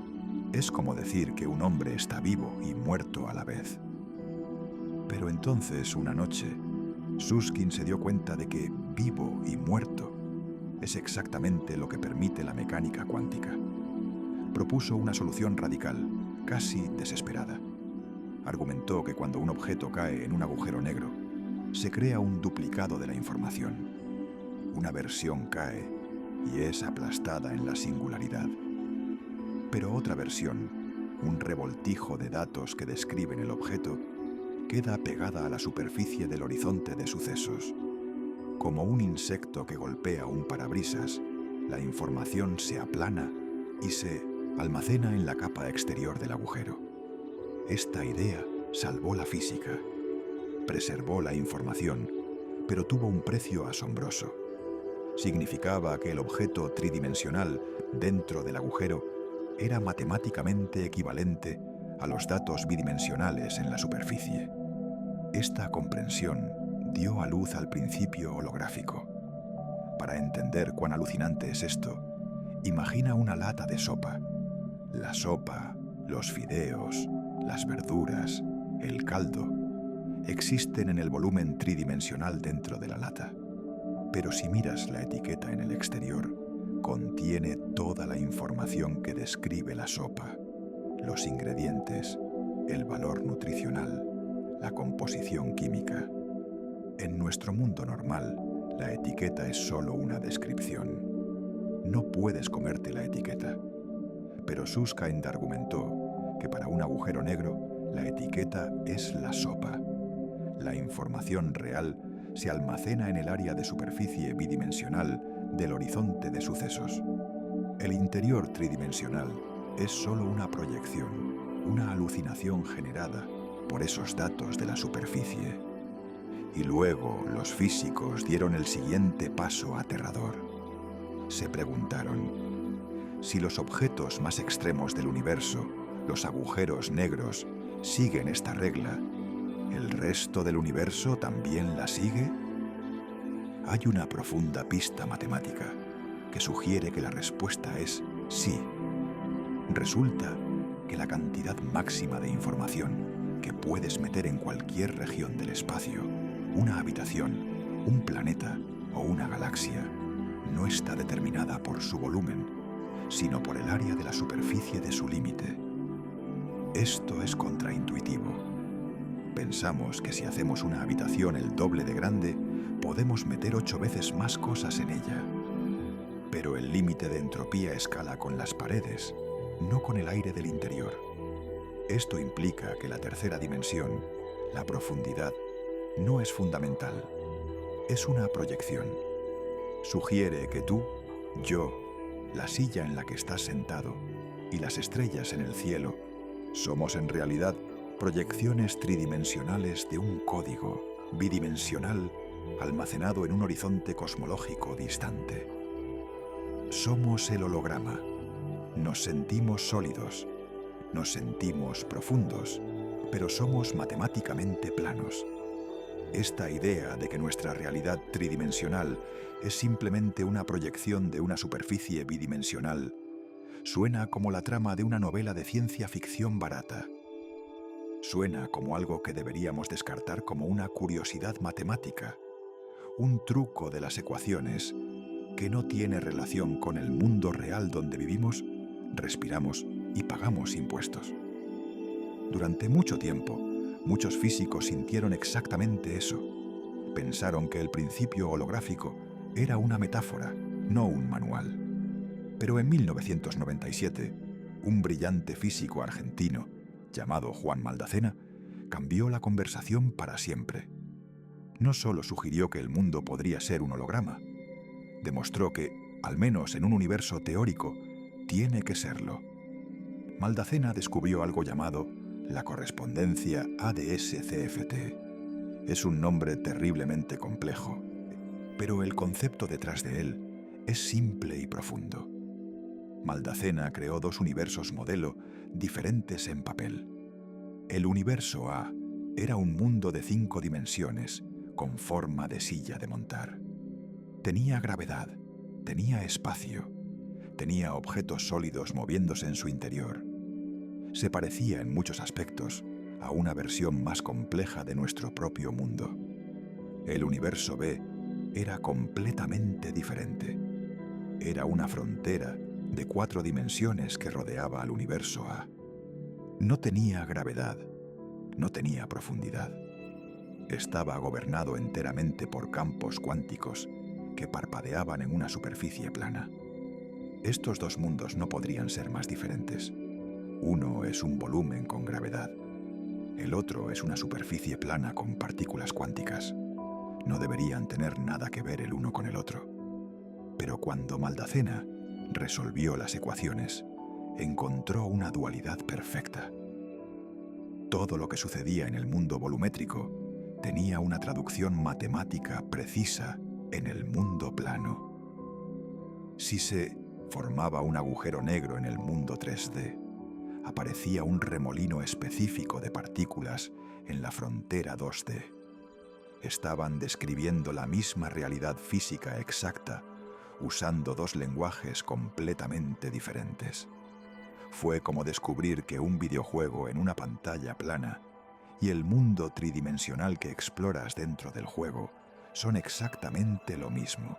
Es como decir que un hombre está vivo y muerto a la vez. Pero entonces, una noche, Susskind se dio cuenta de que vivo y muerto es exactamente lo que permite la mecánica cuántica. Propuso una solución radical, casi desesperada. Argumentó que cuando un objeto cae en un agujero negro, se crea un duplicado de la información. Una versión cae y es aplastada en la singularidad. Pero otra versión, un revoltijo de datos que describen el objeto, queda pegada a la superficie del horizonte de sucesos. Como un insecto que golpea un parabrisas, la información se aplana y se almacena en la capa exterior del agujero. Esta idea salvó la física, preservó la información, pero tuvo un precio asombroso. Significaba que el objeto tridimensional dentro del agujero era matemáticamente equivalente a los datos bidimensionales en la superficie. Esta comprensión dio a luz al principio holográfico. Para entender cuán alucinante es esto, imagina una lata de sopa. La sopa, Los fideos, las verduras, el caldo, existen en el volumen tridimensional dentro de la lata. Pero si miras la etiqueta en el exterior, contiene toda la información que describe la sopa, los ingredientes, el valor nutricional, la composición química. En nuestro mundo normal, la etiqueta es solo una descripción. No puedes comerte la etiqueta. Pero Susskind argumentó que para un agujero negro, la etiqueta es la sopa. La información real se almacena en el área de superficie bidimensional del horizonte de sucesos. El interior tridimensional es solo una proyección, una alucinación generada por esos datos de la superficie. Y luego los físicos dieron el siguiente paso aterrador. Se preguntaron, si los objetos más extremos del universo, los agujeros negros, siguen esta regla, ¿el resto del universo también la sigue? Hay una profunda pista matemática que sugiere que la respuesta es sí. Resulta que la cantidad máxima de información que puedes meter en cualquier región del espacio, una habitación, un planeta o una galaxia, no está determinada por su volumen, sino por el área de la superficie de su límite. Esto es contraintuitivo. Pensamos que si hacemos una habitación el doble de grande, podemos meter 8 veces más cosas en ella. Pero el límite de entropía escala con las paredes, no con el aire del interior. Esto implica que la tercera dimensión, la profundidad, no es fundamental. Es una proyección. Sugiere que tú, yo, la silla en la que estás sentado y las estrellas en el cielo somos en realidad proyecciones tridimensionales de un código bidimensional almacenado en un horizonte cosmológico distante. Somos el holograma. Nos sentimos sólidos, nos sentimos profundos, pero somos matemáticamente planos. Esta idea de que nuestra realidad tridimensional es simplemente una proyección de una superficie bidimensional suena como la trama de una novela de ciencia ficción barata. Suena como algo que deberíamos descartar como una curiosidad matemática, un truco de las ecuaciones que no tiene relación con el mundo real donde vivimos, respiramos y pagamos impuestos. Durante mucho tiempo, muchos físicos sintieron exactamente eso. Pensaron que el principio holográfico era una metáfora, no un manual. Pero en 1997, un brillante físico argentino, llamado Juan Maldacena, cambió la conversación para siempre. No solo sugirió que el mundo podría ser un holograma, demostró que, al menos en un universo teórico, tiene que serlo. Maldacena descubrió algo llamado la correspondencia ADS-CFT. Es un nombre terriblemente complejo, pero el concepto detrás de él es simple y profundo. Maldacena creó 2 universos modelo diferentes en papel. El universo A era un mundo de 5 dimensiones con forma de silla de montar. Tenía gravedad, tenía espacio, tenía objetos sólidos moviéndose en su interior. Se parecía en muchos aspectos a una versión más compleja de nuestro propio mundo. El universo B era completamente diferente. Era una frontera de 4 dimensiones que rodeaba al universo A. No tenía gravedad, no tenía profundidad. Estaba gobernado enteramente por campos cuánticos que parpadeaban en una superficie plana. Estos 2 mundos no podrían ser más diferentes. Uno es un volumen con gravedad. El otro es una superficie plana con partículas cuánticas. No deberían tener nada que ver el uno con el otro. Pero cuando Maldacena resolvió las ecuaciones, encontró una dualidad perfecta. Todo lo que sucedía en el mundo volumétrico tenía una traducción matemática precisa en el mundo plano. Si se formaba un agujero negro en el mundo 3D, aparecía un remolino específico de partículas en la frontera 2D. Estaban describiendo la misma realidad física exacta, usando 2 lenguajes completamente diferentes. Fue como descubrir que un videojuego en una pantalla plana y el mundo tridimensional que exploras dentro del juego son exactamente lo mismo.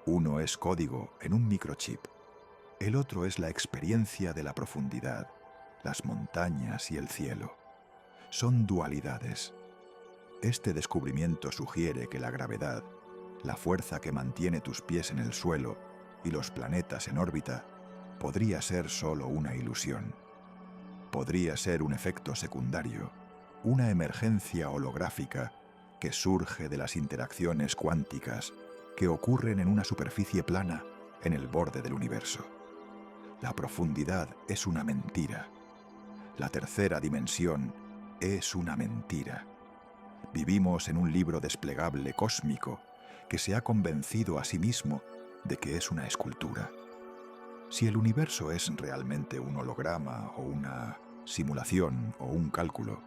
Uno es código en un microchip, el otro es la experiencia de la profundidad, las montañas y el cielo. Son dualidades. Este descubrimiento sugiere que la gravedad, la fuerza que mantiene tus pies en el suelo y los planetas en órbita, podría ser solo una ilusión. Podría ser un efecto secundario, una emergencia holográfica que surge de las interacciones cuánticas que ocurren en una superficie plana en el borde del universo. La profundidad es una mentira. La tercera dimensión es una mentira. Vivimos en un libro desplegable cósmico que se ha convencido a sí mismo de que es una escultura. Si el universo es realmente un holograma o una simulación o un cálculo,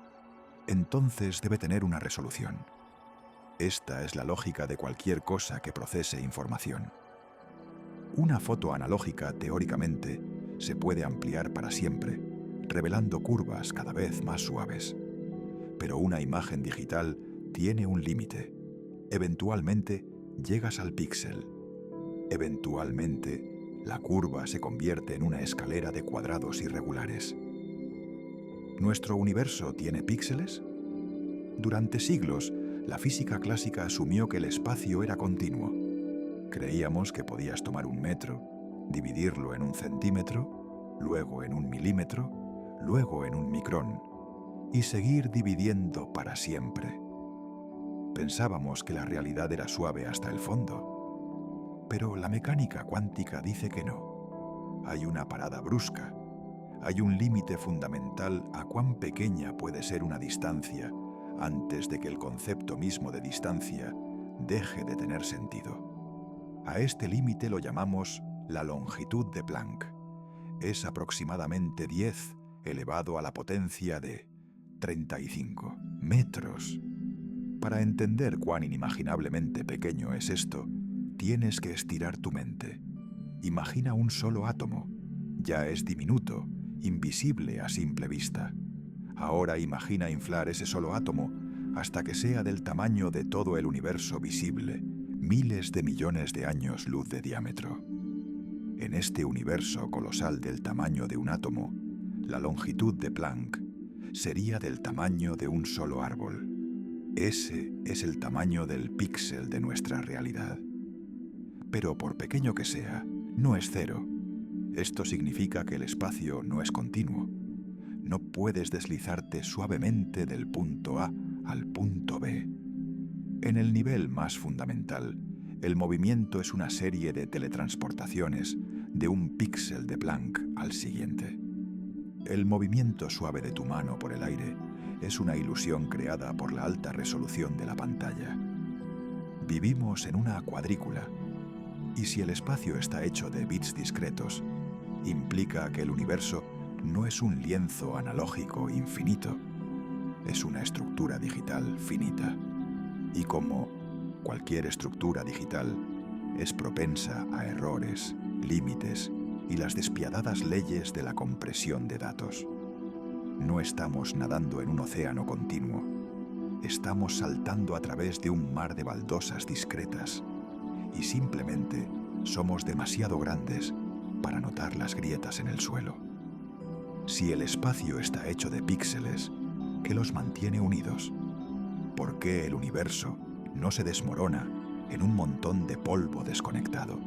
entonces debe tener una resolución. Esta es la lógica de cualquier cosa que procese información. Una foto analógica, teóricamente, se puede ampliar para siempre, revelando curvas cada vez más suaves. Pero una imagen digital tiene un límite. Eventualmente llegas al píxel. Eventualmente, la curva se convierte en una escalera de cuadrados irregulares. ¿Nuestro universo tiene píxeles? Durante siglos, la física clásica asumió que el espacio era continuo. Creíamos que podías tomar un metro, dividirlo en un centímetro, luego en un milímetro, luego en un micrón, y seguir dividiendo para siempre. Pensábamos que la realidad era suave hasta el fondo. Pero la mecánica cuántica dice que no. Hay una parada brusca. Hay un límite fundamental a cuán pequeña puede ser una distancia antes de que el concepto mismo de distancia deje de tener sentido. A este límite lo llamamos la longitud de Planck. Es aproximadamente 10 elevado a la potencia de 35 metros. Para entender cuán inimaginablemente pequeño es esto, tienes que estirar tu mente. Imagina un solo átomo. Ya es diminuto, invisible a simple vista. Ahora imagina inflar ese solo átomo hasta que sea del tamaño de todo el universo visible, miles de millones de años luz de diámetro. En este universo colosal del tamaño de un átomo, la longitud de Planck sería del tamaño de un solo árbol. Ese es el tamaño del píxel de nuestra realidad. Pero por pequeño que sea, no es cero. Esto significa que el espacio no es continuo. No puedes deslizarte suavemente del punto A al punto B. En el nivel más fundamental, el movimiento es una serie de teletransportaciones de un píxel de Planck al siguiente. El movimiento suave de tu mano por el aire es una ilusión creada por la alta resolución de la pantalla. Vivimos en una cuadrícula, y si el espacio está hecho de bits discretos, implica que el universo no es un lienzo analógico infinito, es una estructura digital finita. Y como cualquier estructura digital, es propensa a errores, límites y las despiadadas leyes de la compresión de datos. No estamos nadando en un océano continuo. Estamos saltando a través de un mar de baldosas discretas y simplemente somos demasiado grandes para notar las grietas en el suelo. Si el espacio está hecho de píxeles, ¿qué los mantiene unidos? ¿Por qué el universo no se desmorona en un montón de polvo desconectado?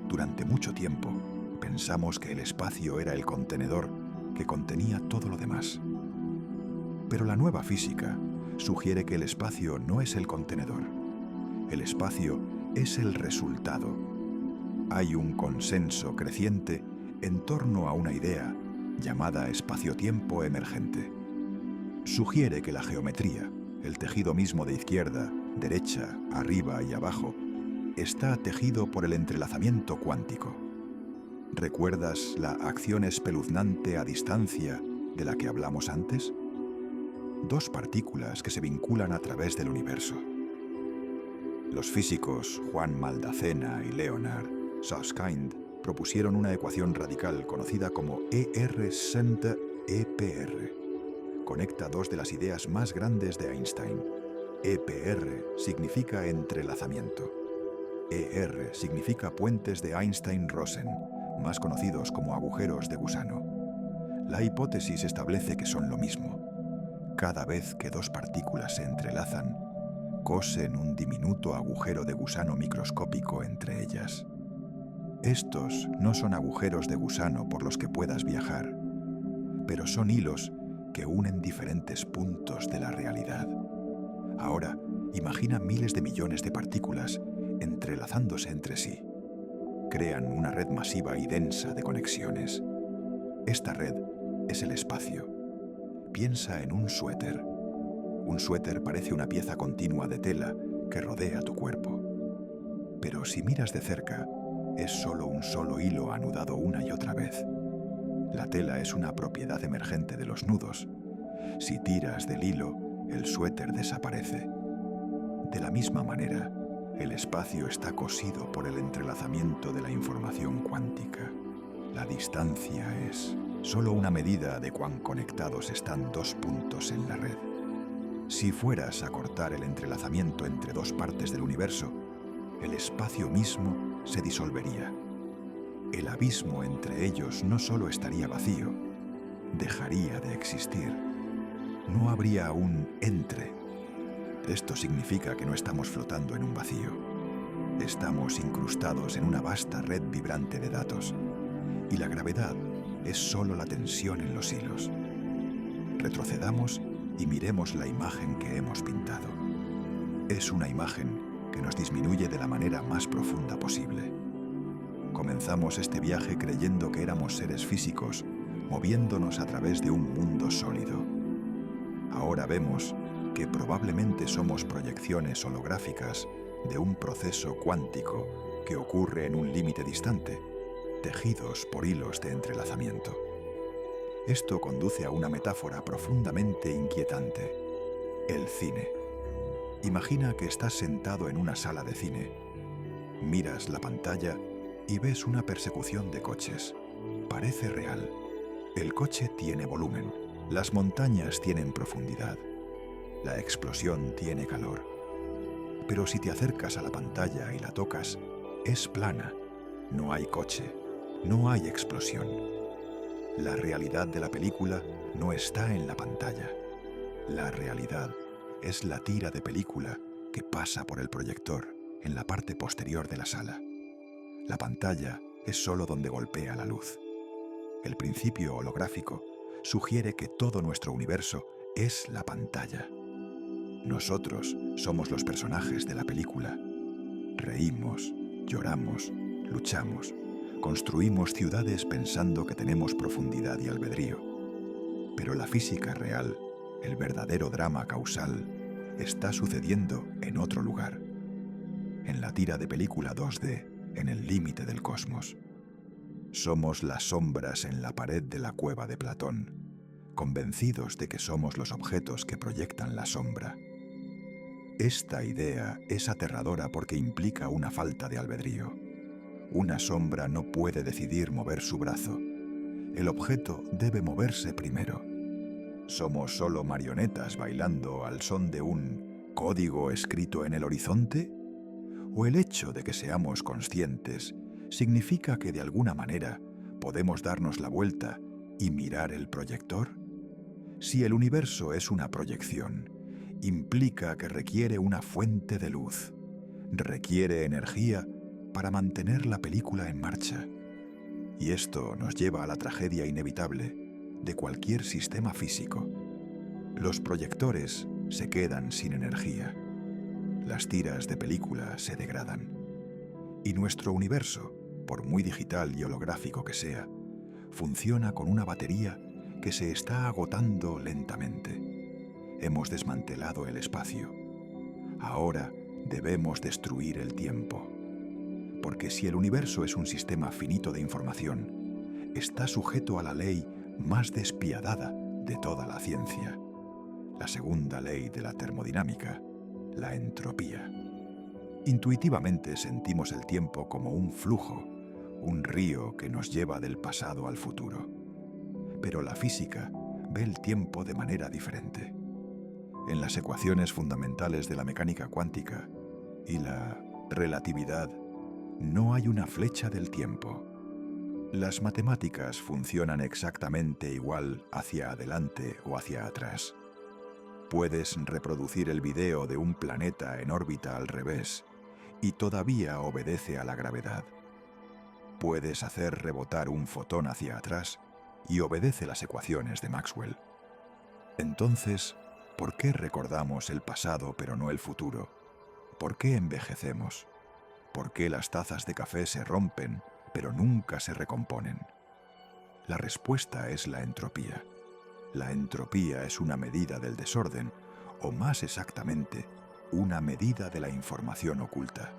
Durante mucho tiempo pensamos que el espacio era el contenedor que contenía todo lo demás. Pero la nueva física sugiere que el espacio no es el contenedor. El espacio es el resultado. Hay un consenso creciente en torno a una idea llamada espacio-tiempo emergente. Sugiere que la geometría, el tejido mismo de izquierda, derecha, arriba y abajo, está tejido por el entrelazamiento cuántico. ¿Recuerdas la acción espeluznante a distancia de la que hablamos antes? Dos partículas que se vinculan a través del universo. Los físicos Juan Maldacena y Leonard Susskind propusieron una ecuación radical conocida como ER-EPR. Conecta dos de las ideas más grandes de Einstein. EPR significa entrelazamiento. ER significa puentes de Einstein-Rosen, más conocidos como agujeros de gusano. La hipótesis establece que son lo mismo. Cada vez que dos partículas se entrelazan, cosen un diminuto agujero de gusano microscópico entre ellas. Estos no son agujeros de gusano por los que puedas viajar, pero son hilos que unen diferentes puntos de la realidad. Ahora, imagina miles de millones de partículas entrelazándose entre sí. Crean una red masiva y densa de conexiones. Esta red es el espacio. Piensa en un suéter. Un suéter parece una pieza continua de tela que rodea tu cuerpo. Pero si miras de cerca, es solo un solo hilo anudado una y otra vez. La tela es una propiedad emergente de los nudos. Si tiras del hilo, el suéter desaparece. De la misma manera, el espacio está cosido por el entrelazamiento de la información cuántica. La distancia es solo una medida de cuán conectados están dos puntos en la red. Si fueras a cortar el entrelazamiento entre dos partes del universo, el espacio mismo se disolvería. El abismo entre ellos no solo estaría vacío, dejaría de existir. No habría un entre. Esto significa que no estamos flotando en un vacío. Estamos incrustados en una vasta red vibrante de datos, y la gravedad es solo la tensión en los hilos. Retrocedamos y miremos la imagen que hemos pintado. Es una imagen que nos disminuye de la manera más profunda posible. Comenzamos este viaje creyendo que éramos seres físicos, moviéndonos a través de un mundo sólido. Ahora vemos que probablemente somos proyecciones holográficas de un proceso cuántico que ocurre en un límite distante, tejidos por hilos de entrelazamiento. Esto conduce a una metáfora profundamente inquietante: el cine. Imagina que estás sentado en una sala de cine. Miras la pantalla y ves una persecución de coches. Parece real. El coche tiene volumen. Las montañas tienen profundidad. La explosión tiene calor. Pero si te acercas a la pantalla y la tocas, es plana. No hay coche. No hay explosión. La realidad de la película no está en la pantalla. La realidad es la tira de película que pasa por el proyector en la parte posterior de la sala. La pantalla es solo donde golpea la luz. El principio holográfico sugiere que todo nuestro universo es la pantalla. Nosotros somos los personajes de la película. Reímos, lloramos, luchamos, construimos ciudades pensando que tenemos profundidad y albedrío. Pero la física real, el verdadero drama causal, está sucediendo en otro lugar. En la tira de película 2D, en el límite del cosmos. Somos las sombras en la pared de la cueva de Platón, convencidos de que somos los objetos que proyectan la sombra. Esta idea es aterradora porque implica una falta de albedrío. Una sombra no puede decidir mover su brazo. El objeto debe moverse primero. ¿Somos solo marionetas bailando al son de un código escrito en el horizonte? ¿O el hecho de que seamos conscientes significa que de alguna manera podemos darnos la vuelta y mirar el proyector? Si el universo es una proyección, implica que requiere una fuente de luz. Requiere energía para mantener la película en marcha. Y esto nos lleva a la tragedia inevitable de cualquier sistema físico. Los proyectores se quedan sin energía. Las tiras de película se degradan. Y nuestro universo, por muy digital y holográfico que sea, funciona con una batería que se está agotando lentamente. Hemos desmantelado el espacio. Ahora debemos destruir el tiempo. Porque si el universo es un sistema finito de información, está sujeto a la ley más despiadada de toda la ciencia, la segunda ley de la termodinámica, la entropía. Intuitivamente sentimos el tiempo como un flujo, un río que nos lleva del pasado al futuro. Pero la física ve el tiempo de manera diferente. En las ecuaciones fundamentales de la mecánica cuántica y la relatividad no hay una flecha del tiempo. Las matemáticas funcionan exactamente igual hacia adelante o hacia atrás. Puedes reproducir el video de un planeta en órbita al revés y todavía obedece a la gravedad. Puedes hacer rebotar un fotón hacia atrás y obedece las ecuaciones de Maxwell. Entonces, ¿por qué recordamos el pasado pero no el futuro? ¿Por qué envejecemos? ¿Por qué las tazas de café se rompen pero nunca se recomponen? La respuesta es la entropía. La entropía es una medida del desorden, o más exactamente, una medida de la información oculta.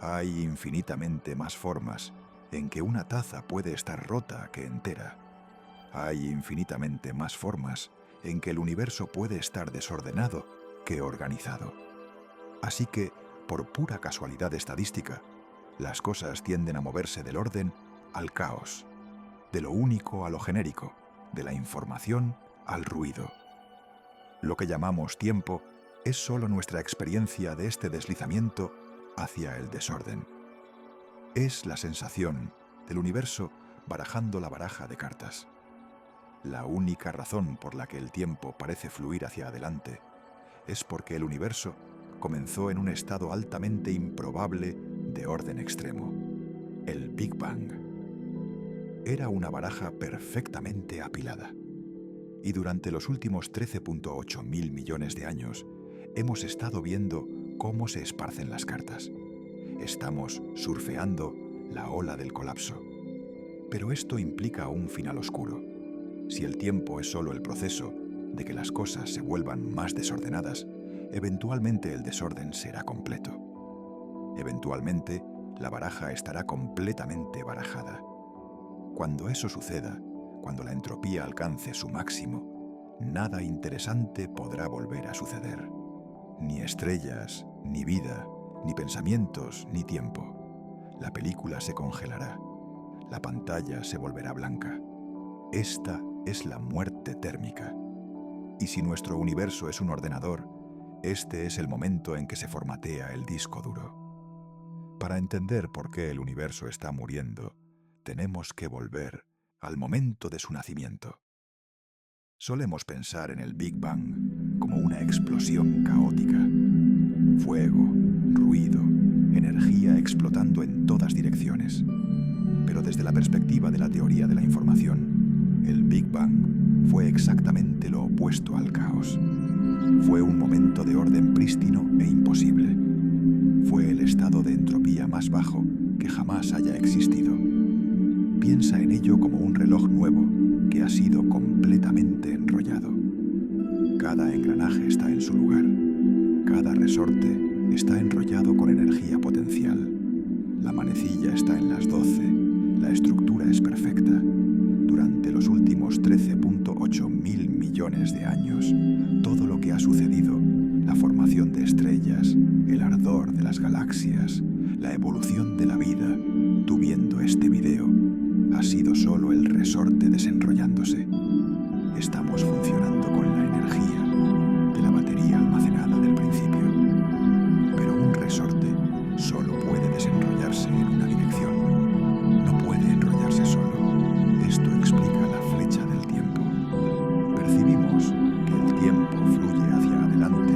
Hay infinitamente más formas en que una taza puede estar rota que entera. Hay infinitamente más formas en que el universo puede estar desordenado que organizado. Así que, por pura casualidad estadística, las cosas tienden a moverse del orden al caos, de lo único a lo genérico, de la información al ruido. Lo que llamamos tiempo es solo nuestra experiencia de este deslizamiento hacia el desorden. Es la sensación del universo barajando la baraja de cartas. La única razón por la que el tiempo parece fluir hacia adelante es porque el universo comenzó en un estado altamente improbable de orden extremo, el Big Bang. Era una baraja perfectamente apilada. Y durante los últimos 13.8 mil millones de años hemos estado viendo cómo se esparcen las cartas. Estamos surfeando la ola del colapso. Pero esto implica un final oscuro. Si el tiempo es solo el proceso de que las cosas se vuelvan más desordenadas, eventualmente el desorden será completo. Eventualmente, la baraja estará completamente barajada. Cuando eso suceda, cuando la entropía alcance su máximo, nada interesante podrá volver a suceder. Ni estrellas, ni vida, ni pensamientos, ni tiempo. La película se congelará. La pantalla se volverá blanca. Esta es la muerte térmica. Y si nuestro universo es un ordenador, este es el momento en que se formatea el disco duro. Para entender por qué el universo está muriendo, tenemos que volver al momento de su nacimiento. Solemos pensar en el Big Bang como una explosión caótica. Fuego, ruido, energía explotando en todas direcciones. Pero desde la perspectiva de la teoría de la información, el Big Bang fue exactamente lo opuesto al caos. Fue un momento de orden prístino e imposible. Fue el estado de entropía más bajo que jamás haya existido. Piensa en ello como un reloj nuevo que ha sido completamente enrollado. Cada engranaje está en su lugar. Cada resorte está enrollado con energía potencial. La manecilla está en las 12. La estructura es perfecta. Durante los últimos 13.8 mil millones de años, todo lo que ha sucedido, la formación de estrellas, el ardor de las galaxias, la evolución de la vida, tú viendo este video, ha sido solo el resorte desenrollándose. Estamos funcionando con la energía de la batería almacenada del principio. Pero un resorte solo puede desenrollarse en una dirección. No puede enrollarse solo. Esto explica la flecha del tiempo. Percibimos que el tiempo fluye hacia adelante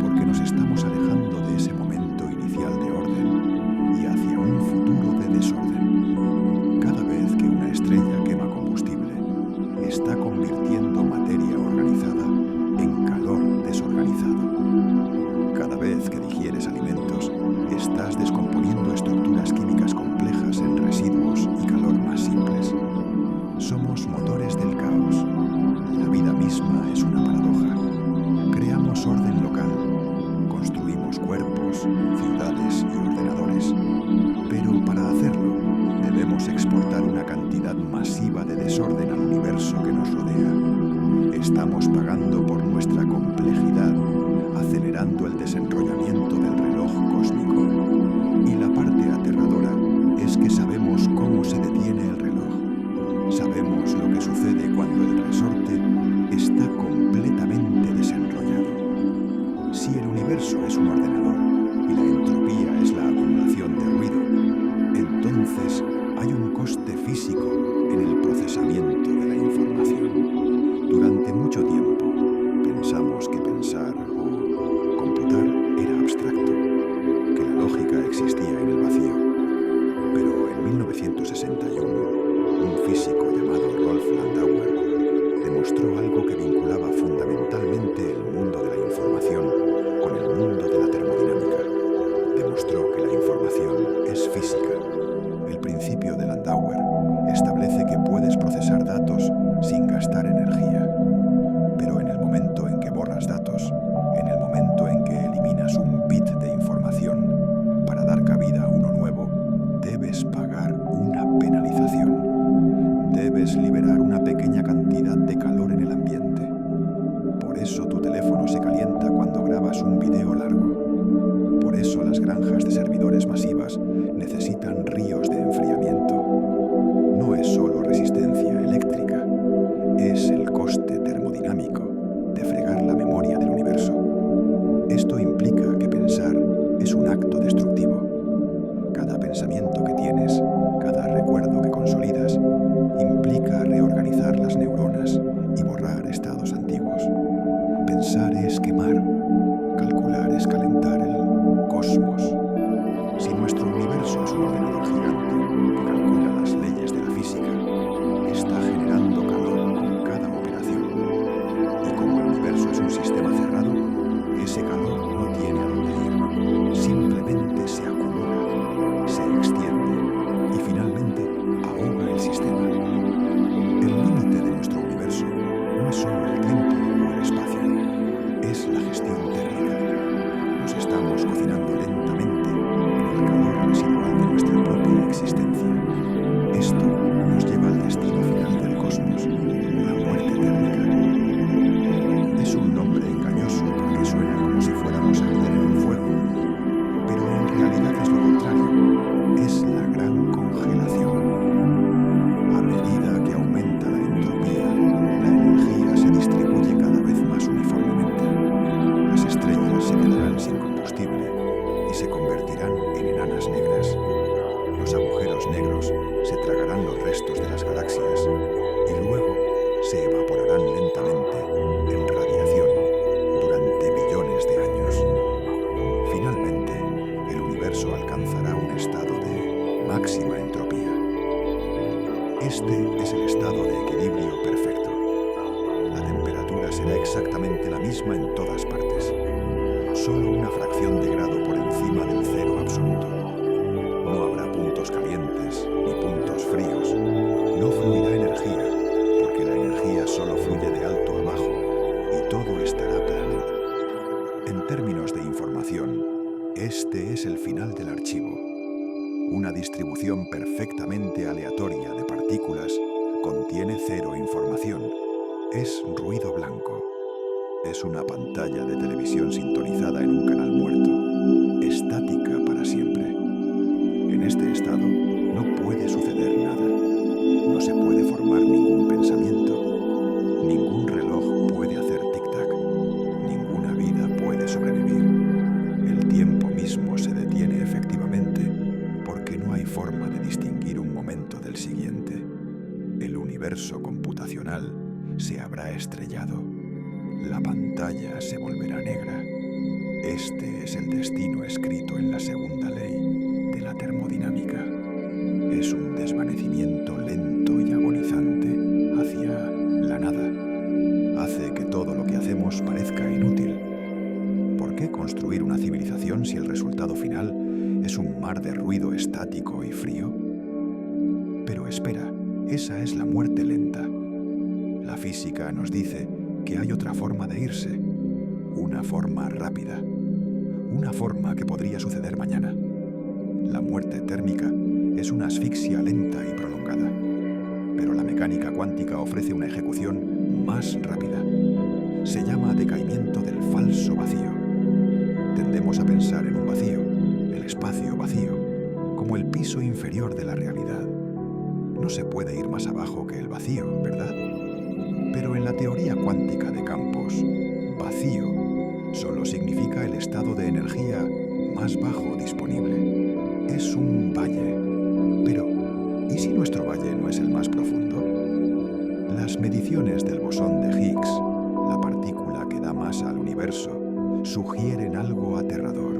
porque nos estamos alejando de ese momento inicial de orden y hacia un futuro de desorden. Cada vez que una estrella quema combustible, está convirtiendo materia organizada en calor desorganizado. Cada vez que digieres alimentos, estás descomponiendo estructuras químicas complejas en residuos y calor más simples. Somos motores del caos. La vida misma es una paradoja. Creamos orden local, construimos cuerpos, ciudades y ordenadores. Pero para hacerlo, debemos exportar una cantidad masiva de desorden al universo que nos rodea. Estamos pagando por nuestra complejidad, acelerando el desenrollamiento del reloj cósmico. Y la parte aterradora es que sabemos hay un coste físico en el procesamiento de la información. Durante mucho tiempo pensamos que pensar o computar era abstracto, que la lógica existía en el vacío. Pero en 1961, un físico llamado Rolf Landauer demostró algo que vinculaba fundamentalmente el mundo de la información con el mundo de la termodinámica. Demostró que la información es física. El principio de Landauer establece que puedes procesar datos sin gastar energía. Pero en el momento en que borras datos, en el momento en que eliminas un bit de información para dar cabida a uno nuevo, debes pagar una penalización. Debes liberar una pequeña cantidad de calor en el ambiente. Por eso tu teléfono se calienta cuando grabas un video largo. Por eso las granjas de servidores masivas necesitan ríos de enfriamiento. No es solo resistencia eléctrica, es el coste termodinámico de fregar la memoria del universo. Esto implica que pensar es un acto destructivo. Cada pensamiento que tienes, cada recuerdo que consolidas, implica reorganizar las neuronas y borrar estados antiguos. Pensar es quemar, calcular es calentar el cosmos. Si nuestro universo es un ordenador gigante que calcula las leyes de la física, está generando calor con cada operación. Y como el universo es un sistema cerrado, ese calor no tiene a dónde ir. Simplemente se acumula, se extiende y finalmente ahoga el sistema. El límite de nuestro universo no es solo el tiempo o el espacio, es la gestión térmica. Nos estamos cocinando lentamente en el calor residual de nuestra propia existencia. Esto nos lleva al destino final del cosmos, la muerte térmica. Es un nombre engañoso porque suena como si fuéramos a arder en un fuego, pero en realidad es lo contrario, es la gran congelación. A medida que aumenta la entropía, la energía se distribuye cada vez más uniformemente. Las estrellas se quedarán sin combustible y se convertirán en enanas negras. Los agujeros negros se tragarán los restos de las galaxias y luego se evaporarán lentamente en radiación durante billones de años. Finalmente, el universo alcanzará un estado de máxima entropía. Este es el estado de equilibrio perfecto. La temperatura será exactamente la misma en todas partes. Solo una fracción de grado por encima del cero absoluto. No habrá puntos calientes ni puntos fríos. No fluirá energía, porque la energía solo fluye de alto a bajo y todo estará plano. En términos de información, este es el final del archivo. Una distribución perfectamente aleatoria de partículas contiene cero información. Es ruido blanco. Es una pantalla de televisión sintonizada en un canal muerto, estática para siempre. En este estado no puede suceder nada. No se puede formar ningún pensamiento. Ningún reloj puede hacer tic-tac. Ninguna vida puede sobrevivir. El tiempo mismo se detiene efectivamente porque no hay forma de distinguir un momento del siguiente. El universo computacional se habrá estrellado. La pantalla se volverá negra. Este es el destino escrito en la segunda ley de la termodinámica. Es un desvanecimiento lento y agonizante hacia la nada. Hace que todo lo que hacemos parezca inútil. ¿Por qué construir una civilización si el resultado final es un mar de ruido estático y frío? Pero espera, esa es la muerte lenta. La física nos dice que hay otra forma de irse, una forma rápida, una forma que podría suceder mañana. La muerte térmica es una asfixia lenta y prolongada, pero la mecánica cuántica ofrece una ejecución más rápida. Se llama decaimiento del falso vacío. Tendemos a pensar en un vacío, el espacio vacío, como el piso inferior de la realidad. No se puede ir más abajo que el vacío, ¿verdad? Pero en la teoría cuántica de campos, vacío solo significa el estado de energía más bajo disponible. Es un valle, pero ¿Y si nuestro valle no es el más profundo? Las mediciones del bosón de Higgs, la partícula que da masa al universo, sugieren algo aterrador.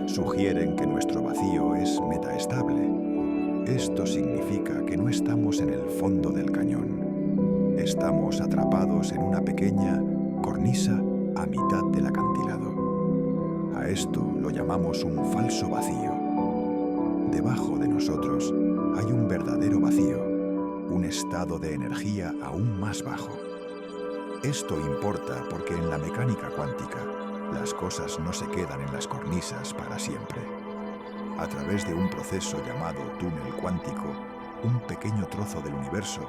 Sugieren que nuestro vacío es metaestable. Esto significa que no estamos en el fondo del cañón. Estamos atrapados en una pequeña cornisa a mitad del acantilado. A esto lo llamamos un falso vacío. Debajo de nosotros hay un verdadero vacío, un estado de energía aún más bajo. Esto importa porque en la mecánica cuántica las cosas no se quedan en las cornisas para siempre. A través de un proceso llamado túnel cuántico, un pequeño trozo del universo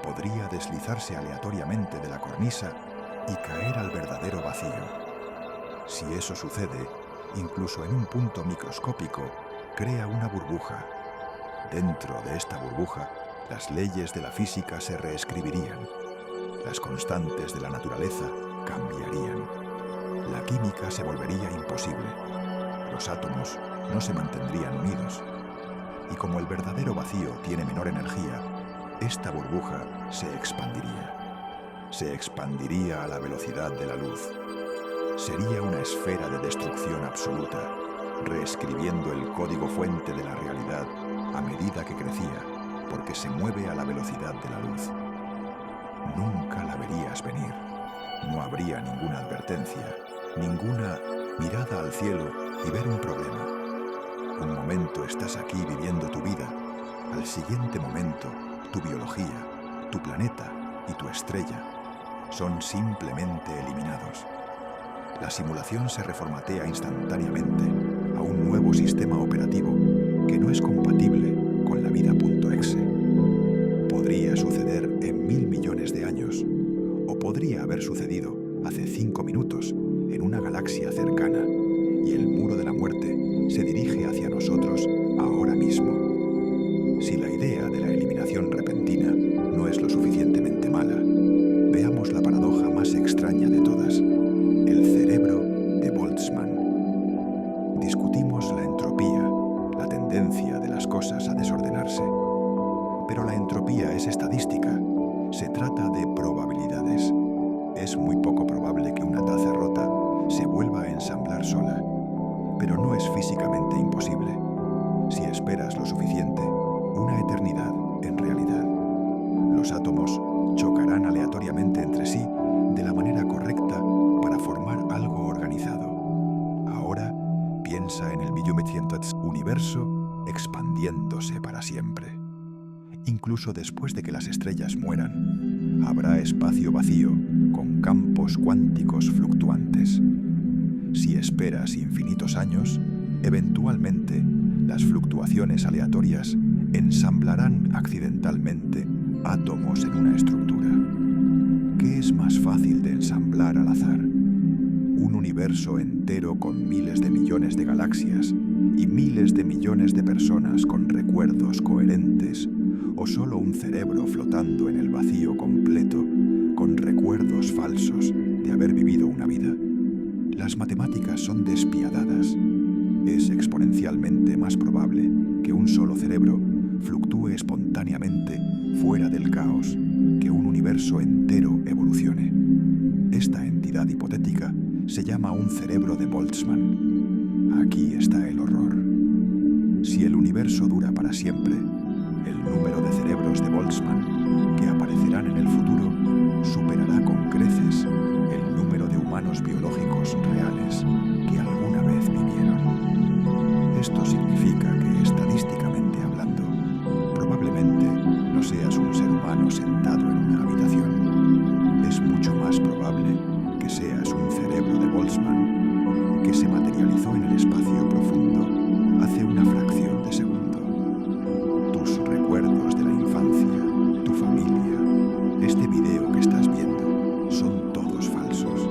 podría deslizarse aleatoriamente de la cornisa y caer al verdadero vacío. Si eso sucede, incluso en un punto microscópico, crea una burbuja. Dentro de esta burbuja, las leyes de la física se reescribirían. Las constantes de la naturaleza cambiarían. La química se volvería imposible. Los átomos no se mantendrían unidos. Y como el verdadero vacío tiene menor energía, esta burbuja se expandiría. Se expandiría a la velocidad de la luz. Sería una esfera de destrucción absoluta, reescribiendo el código fuente de la realidad a medida que crecía, porque se mueve a la velocidad de la luz. Nunca la verías venir. No habría ninguna advertencia, ninguna mirada al cielo y ver un problema. Un momento estás aquí viviendo tu vida, al siguiente momento tu biología, tu planeta y tu estrella son simplemente eliminados. La simulación se reformatea instantáneamente a un nuevo sistema operativo que no es compatible con la vida.exe. Podría suceder en 1000 millones de años, o podría haber sucedido hace 5 minutos en una galaxia cercana, y el muro de la muerte se dirige hacia nosotros ahora mismo. Si la idea de la eliminación repentina no es lo suficientemente mala, veamos la paradoja más extraña de todas: el cerebro de Boltzmann. Discutimos la entropía, la tendencia de las cosas a desordenarse. Pero la entropía es estadística. Se trata de probabilidades. Es muy poco probable que una taza rota se vuelva a ensamblar sola, pero no es físicamente imposible. Si esperas lo suficiente, una eternidad en realidad. Los átomos chocarán aleatoriamente entre sí de la manera correcta para formar algo organizado. Ahora piensa en el universo expandiéndose para siempre. Incluso después de que las estrellas mueran, habrá espacio vacío con campos cuánticos fluctuantes. Si esperas infinitos años, eventualmente las fluctuaciones aleatorias ensamblarán accidentalmente átomos en una estructura. ¿Qué es más fácil de ensamblar al azar? ¿Un universo entero con miles de millones de galaxias y miles de millones de personas con recuerdos coherentes, o solo un cerebro flotando en el vacío completo con recuerdos falsos de haber vivido una vida? Las matemáticas son despiadadas. Es exponencialmente más probable que un solo cerebro fluctúe espontáneamente fuera del caos que un universo entero evolucione. Esta entidad hipotética se llama un cerebro de Boltzmann. Aquí está el horror. Si el universo dura para siempre, el número de cerebros de Boltzmann que aparecerán en el futuro superará con creces el número de humanos biológicos reales que alguna vez vivieron. Esto significa que, estadísticamente hablando, probablemente no seas un ser humano sentado en una habitación. Es mucho más probable que seas un cerebro de Boltzmann que se materializó en el espacio profundo hace una fracción de segundo. Tus recuerdos de la infancia, tu familia, este video que estás viendo, son todos falsos.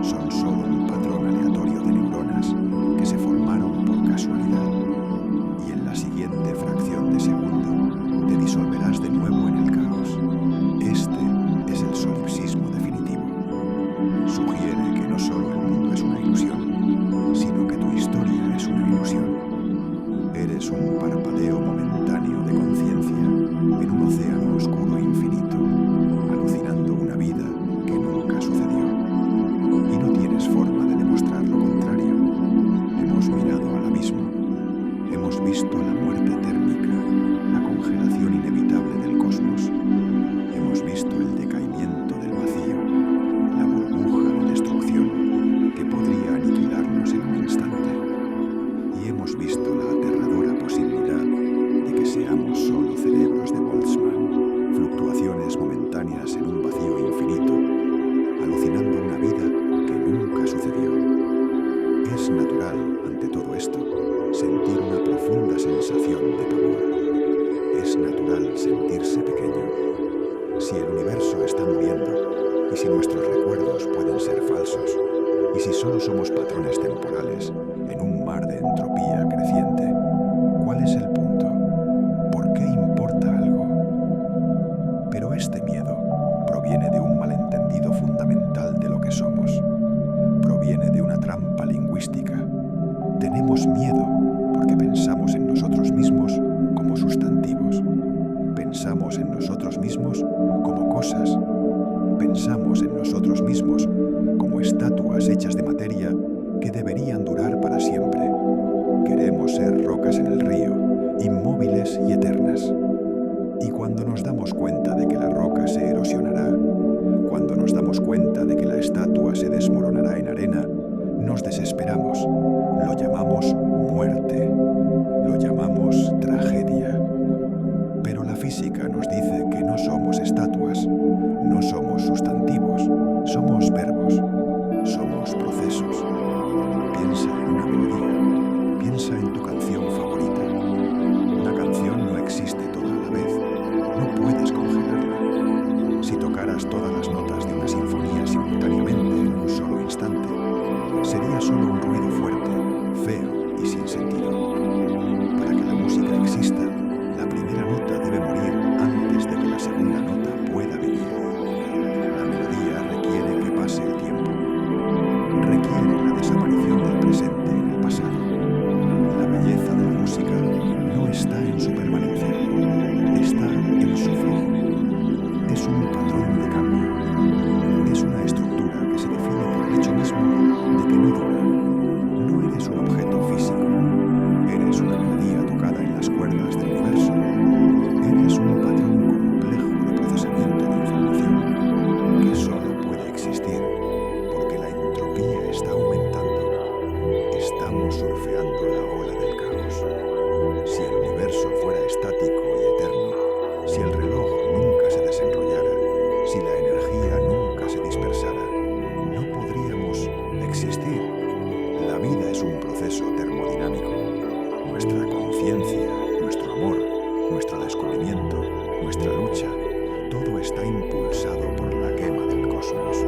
Son solo un patrón aleatorio de neuronas que se formaron por casualidad. Y en la siguiente fracción de segundo te disolverás de nuevo en el caos. Este solo cerebros de Boltzmann, fluctuaciones momentáneas en un vacío infinito, alucinando una vida que nunca sucedió. Es natural, ante todo esto, sentir una profunda sensación de pavor. Es natural sentirse pequeño. Si el universo está muriendo, y si nuestros recuerdos pueden ser falsos, y si solo somos patrones temporales en un mar de entropía creciente, ¿cuál es el punto? ¿Por qué importa algo? Pero este miedo proviene de un malentendido fundamental de lo que somos. Proviene de una trampa lingüística. Tenemos miedo porque pensamos en nosotros mismos como sustantivos. Pensamos en nosotros mismos como cosas. Pensamos en nosotros mismos como estatuas hechas de materia que deberían durar para siempre. Queremos ser rocas en el río, inmóviles y eternas. Y cuando nos damos cuenta de que la roca se erosionará, cuando nos damos cuenta de que la estatua se desmoronará en arena, nos desesperamos. Lo llamamos muerte. Lo llamamos tragedia. Pero la física nos dice que no somos estatuas, no somos sustantivos, somos verbos, somos procesos. Piensa en una melodía, piensa en tu canción favorita. Una canción no existe toda a la vez, no puedes congelarla. Si tocaras todas las notas de una sinfonía simultáneamente en un solo instante, sería solo un ruido fuerte, feo y sin sentido. Para que la música exista, la primera nota debe morir antes de que la segunda nota pueda vivir. La melodía requiere que pase el tiempo. Requiere la desaparición del presente en el pasado. La belleza de la música no está en su permanencia, está en su flujo. Es un patrón de cambio. Es una estructura que se define por el hecho mismo de que no dura. No eres un objeto físico. Eres una melodía tocada en las cuerdas del universo. Eres un patrón complejo de procesamiento de información que solo puede existir porque la entropía está aumentando. Estamos surfeando la ola del caos. Si el universo fuera estático y eterno, si el reloj nunca se desenrollara, si la energía nunca se dispersara, no podríamos existir. La vida es un proceso termodinámico. Nuestra conciencia, nuestro amor, nuestro descubrimiento, nuestra lucha, todo está impulsado por la quema del cosmos.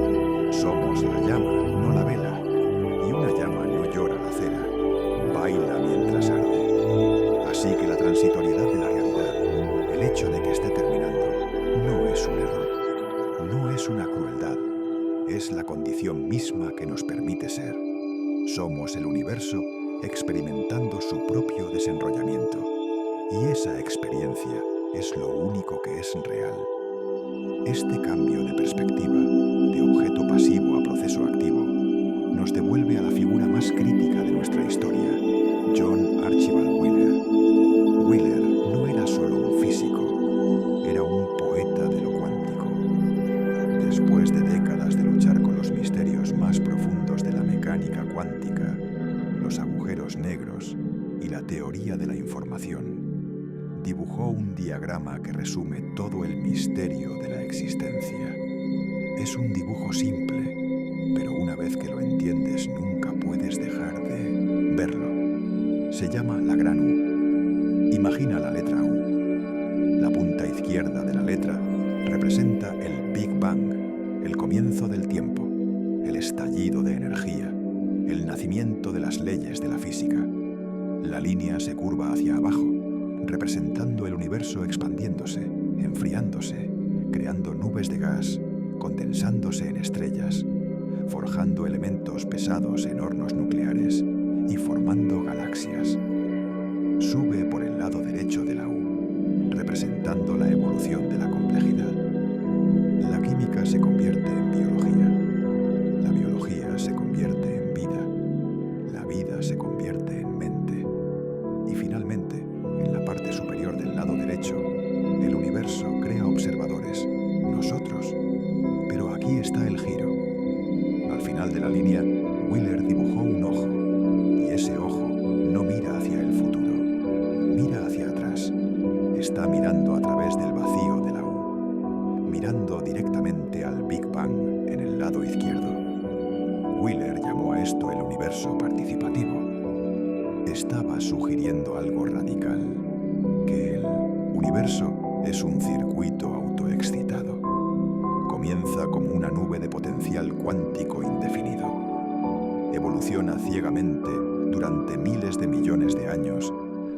Somos la llama, no la vela. Y una llama no llora la cera, baila mientras arde. Así que la transitoriedad de la realidad, el hecho de que esté terminando, no es un error, no es una crueldad, es la condición misma que nos permite ser. Somos el universo experimentando su propio desenrollamiento. Y esa experiencia es lo único que es real. Este cambio de perspectiva, de objeto pasivo a proceso activo, nos devuelve a la figura más crítica de nuestra historia, John Archibald Wheeler. Wheeler no era solo un físico, era un poeta de lo cuántico. Después de décadas de luchar con los misterios más profundos de la mecánica cuántica, los agujeros negros y la teoría de la información, dibujó un diagrama que resume todo el misterio de la existencia. Es un dibujo simple, pero una vez que lo entiendes nunca puedes dejar de verlo. Se llama la gran U. Imagina la letra U. La punta izquierda de la letra representa el Big Bang, el comienzo del tiempo, el estallido de energía, el nacimiento de las leyes de la física. La línea se curva hacia abajo, representando el universo expandiéndose, enfriándose, creando nubes de gas, condensándose en estrellas, forjando elementos pesados en hornos nucleares y formando galaxias. Sube por el lado derecho de la U, representando la evolución de la complejidad. La química se convierte en biología. La biología se convierte en vida. La vida se convierte en mente. Y finalmente, en la parte superior del lado derecho, el universo crea observadores, nosotros. Pero aquí está el giro. Al final de la línea, Wheeler dibujó un ojo, y ese ojo no mira hacia el futuro, mira hacia atrás. Está mirando mirando a través del vacío de la U, mirando directamente al Big Bang en el lado izquierdo. Wheeler llamó a esto el universo participativo. Estaba sugiriendo algo radical, que el universo es un circuito autoexcitado. Comienza como una nube de potencial cuántico indefinido. Evoluciona ciegamente durante miles de millones de años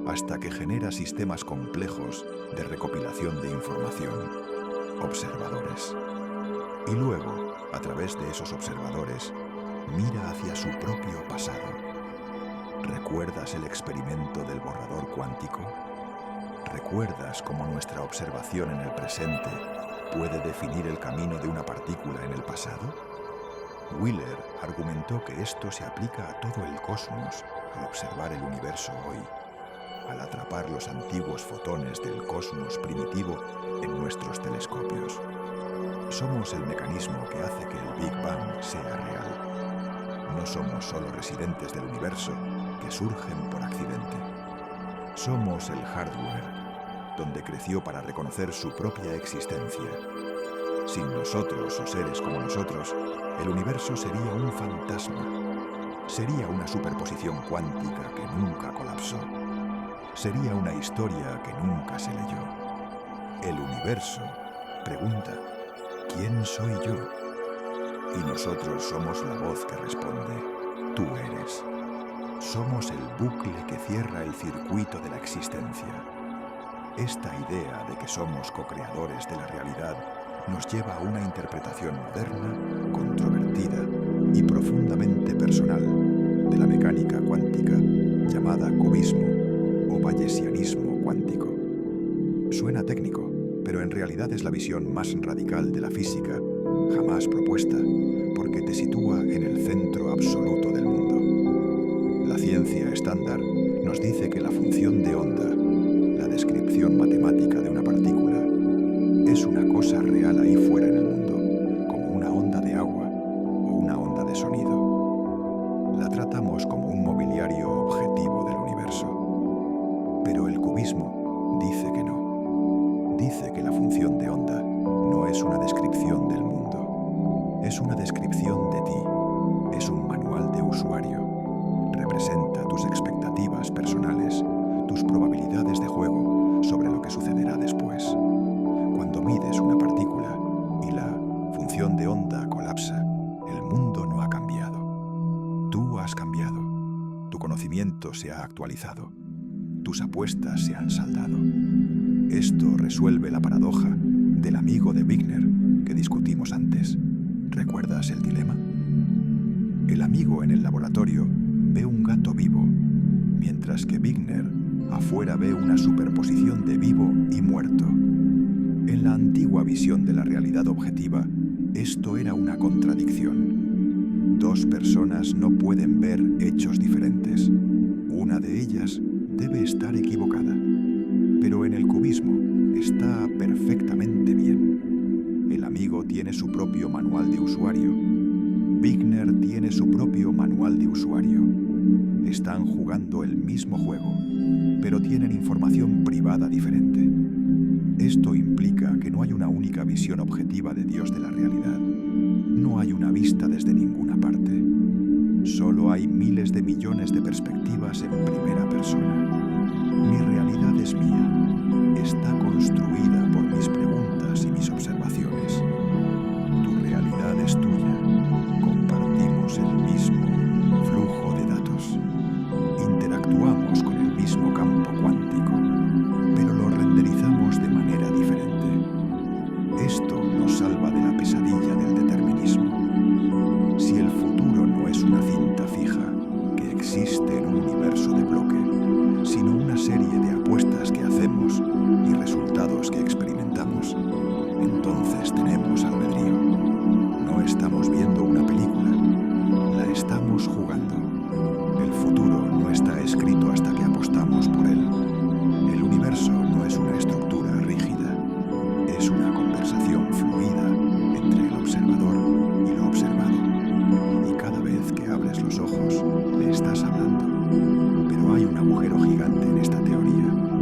hasta que genera sistemas complejos de recopilación de información, observadores. Y luego, a través de esos observadores, mira hacia su propio pasado. ¿Recuerdas el experimento del borrador cuántico? ¿Recuerdas cómo nuestra observación en el presente puede definir el camino de una partícula en el pasado? Wheeler argumentó que esto se aplica a todo el cosmos al observar el universo hoy, al atrapar los antiguos fotones del cosmos primitivo en nuestros telescopios. Somos el mecanismo que hace que el Big Bang sea real. No somos solo residentes del universo que surgen por accidente. Somos el hardware donde creció para reconocer su propia existencia. Sin nosotros o seres como nosotros, el universo sería un fantasma. Sería una superposición cuántica que nunca colapsó. Sería una historia que nunca se leyó. El universo pregunta, ¿quién soy yo? Y nosotros somos la voz que responde, tú eres. Somos el bucle que cierra el circuito de la existencia. Esta idea de que somos co-creadores de la realidad nos lleva a una interpretación moderna, controvertida y profundamente personal de la mecánica cuántica llamada cubismo o bayesianismo cuántico. Suena técnico, pero en realidad es la visión más radical de la física jamás propuesta, porque te sitúa en el centro absoluto del mundo. La ciencia estándar nos dice que la función de onda, la descripción matemática de una partícula, es una cosa real ahí fuera en el mundo, como una onda de agua o una onda de sonido. La tratamos como un mobiliario objetivo del universo. Pero el cubismo dice que no. Dice que la función de onda no es una descripción del mundo. Es una descripción de ti. Es un manual de usuario. Representa tus expectativas personales, tus probabilidades de juego sobre lo que sucederá después. Cuando mides una partícula y la función de onda colapsa, el mundo no ha cambiado. Tú has cambiado. Tu conocimiento se ha actualizado. Tus apuestas se han saldado. Esto resuelve la paradoja del amigo de Wigner que discutimos antes. ¿Recuerdas el dilema? El amigo en el laboratorio ve un gato vivo, mientras que Wigner afuera ve una superposición de vivo y muerto. En la antigua visión de la realidad objetiva, esto era una contradicción. Dos personas no pueden ver hechos diferentes. Una de ellas debe estar equivocada. Pero en el cubismo está perfectamente bien. El amigo tiene su propio manual de usuario. Wigner tiene su propio manual de usuario. Están jugando el mismo juego, pero tienen información privada diferente. Esto implica que no hay una única visión objetiva de Dios de la realidad. No hay una vista desde ninguna parte. Solo hay miles de millones de perspectivas en primera persona. Mi realidad es mía. Está construida por mis preguntas y mis observaciones. Tu realidad es tuya. Compartimos el mismo flujo de datos. Interactuamos con el mismo campo cuántico, pero lo renderizamos de manera diferente. Esto nos salva de la pesadilla del determinismo. Si el futuro no es una cinta fija que existe en un universo de bloque, sino una serie de apuestas que hacemos y resultados que experimentamos, entonces tenemos albedrío. No estamos viendo una película, la estamos jugando. El futuro no está escrito hasta que apostamos por él. El universo no es una estructura rígida, es una conversación fluida entre el observador y lo observado. Y cada vez que abres los ojos, le estás hablando. Pero hay un agujero gigante en esta teoría.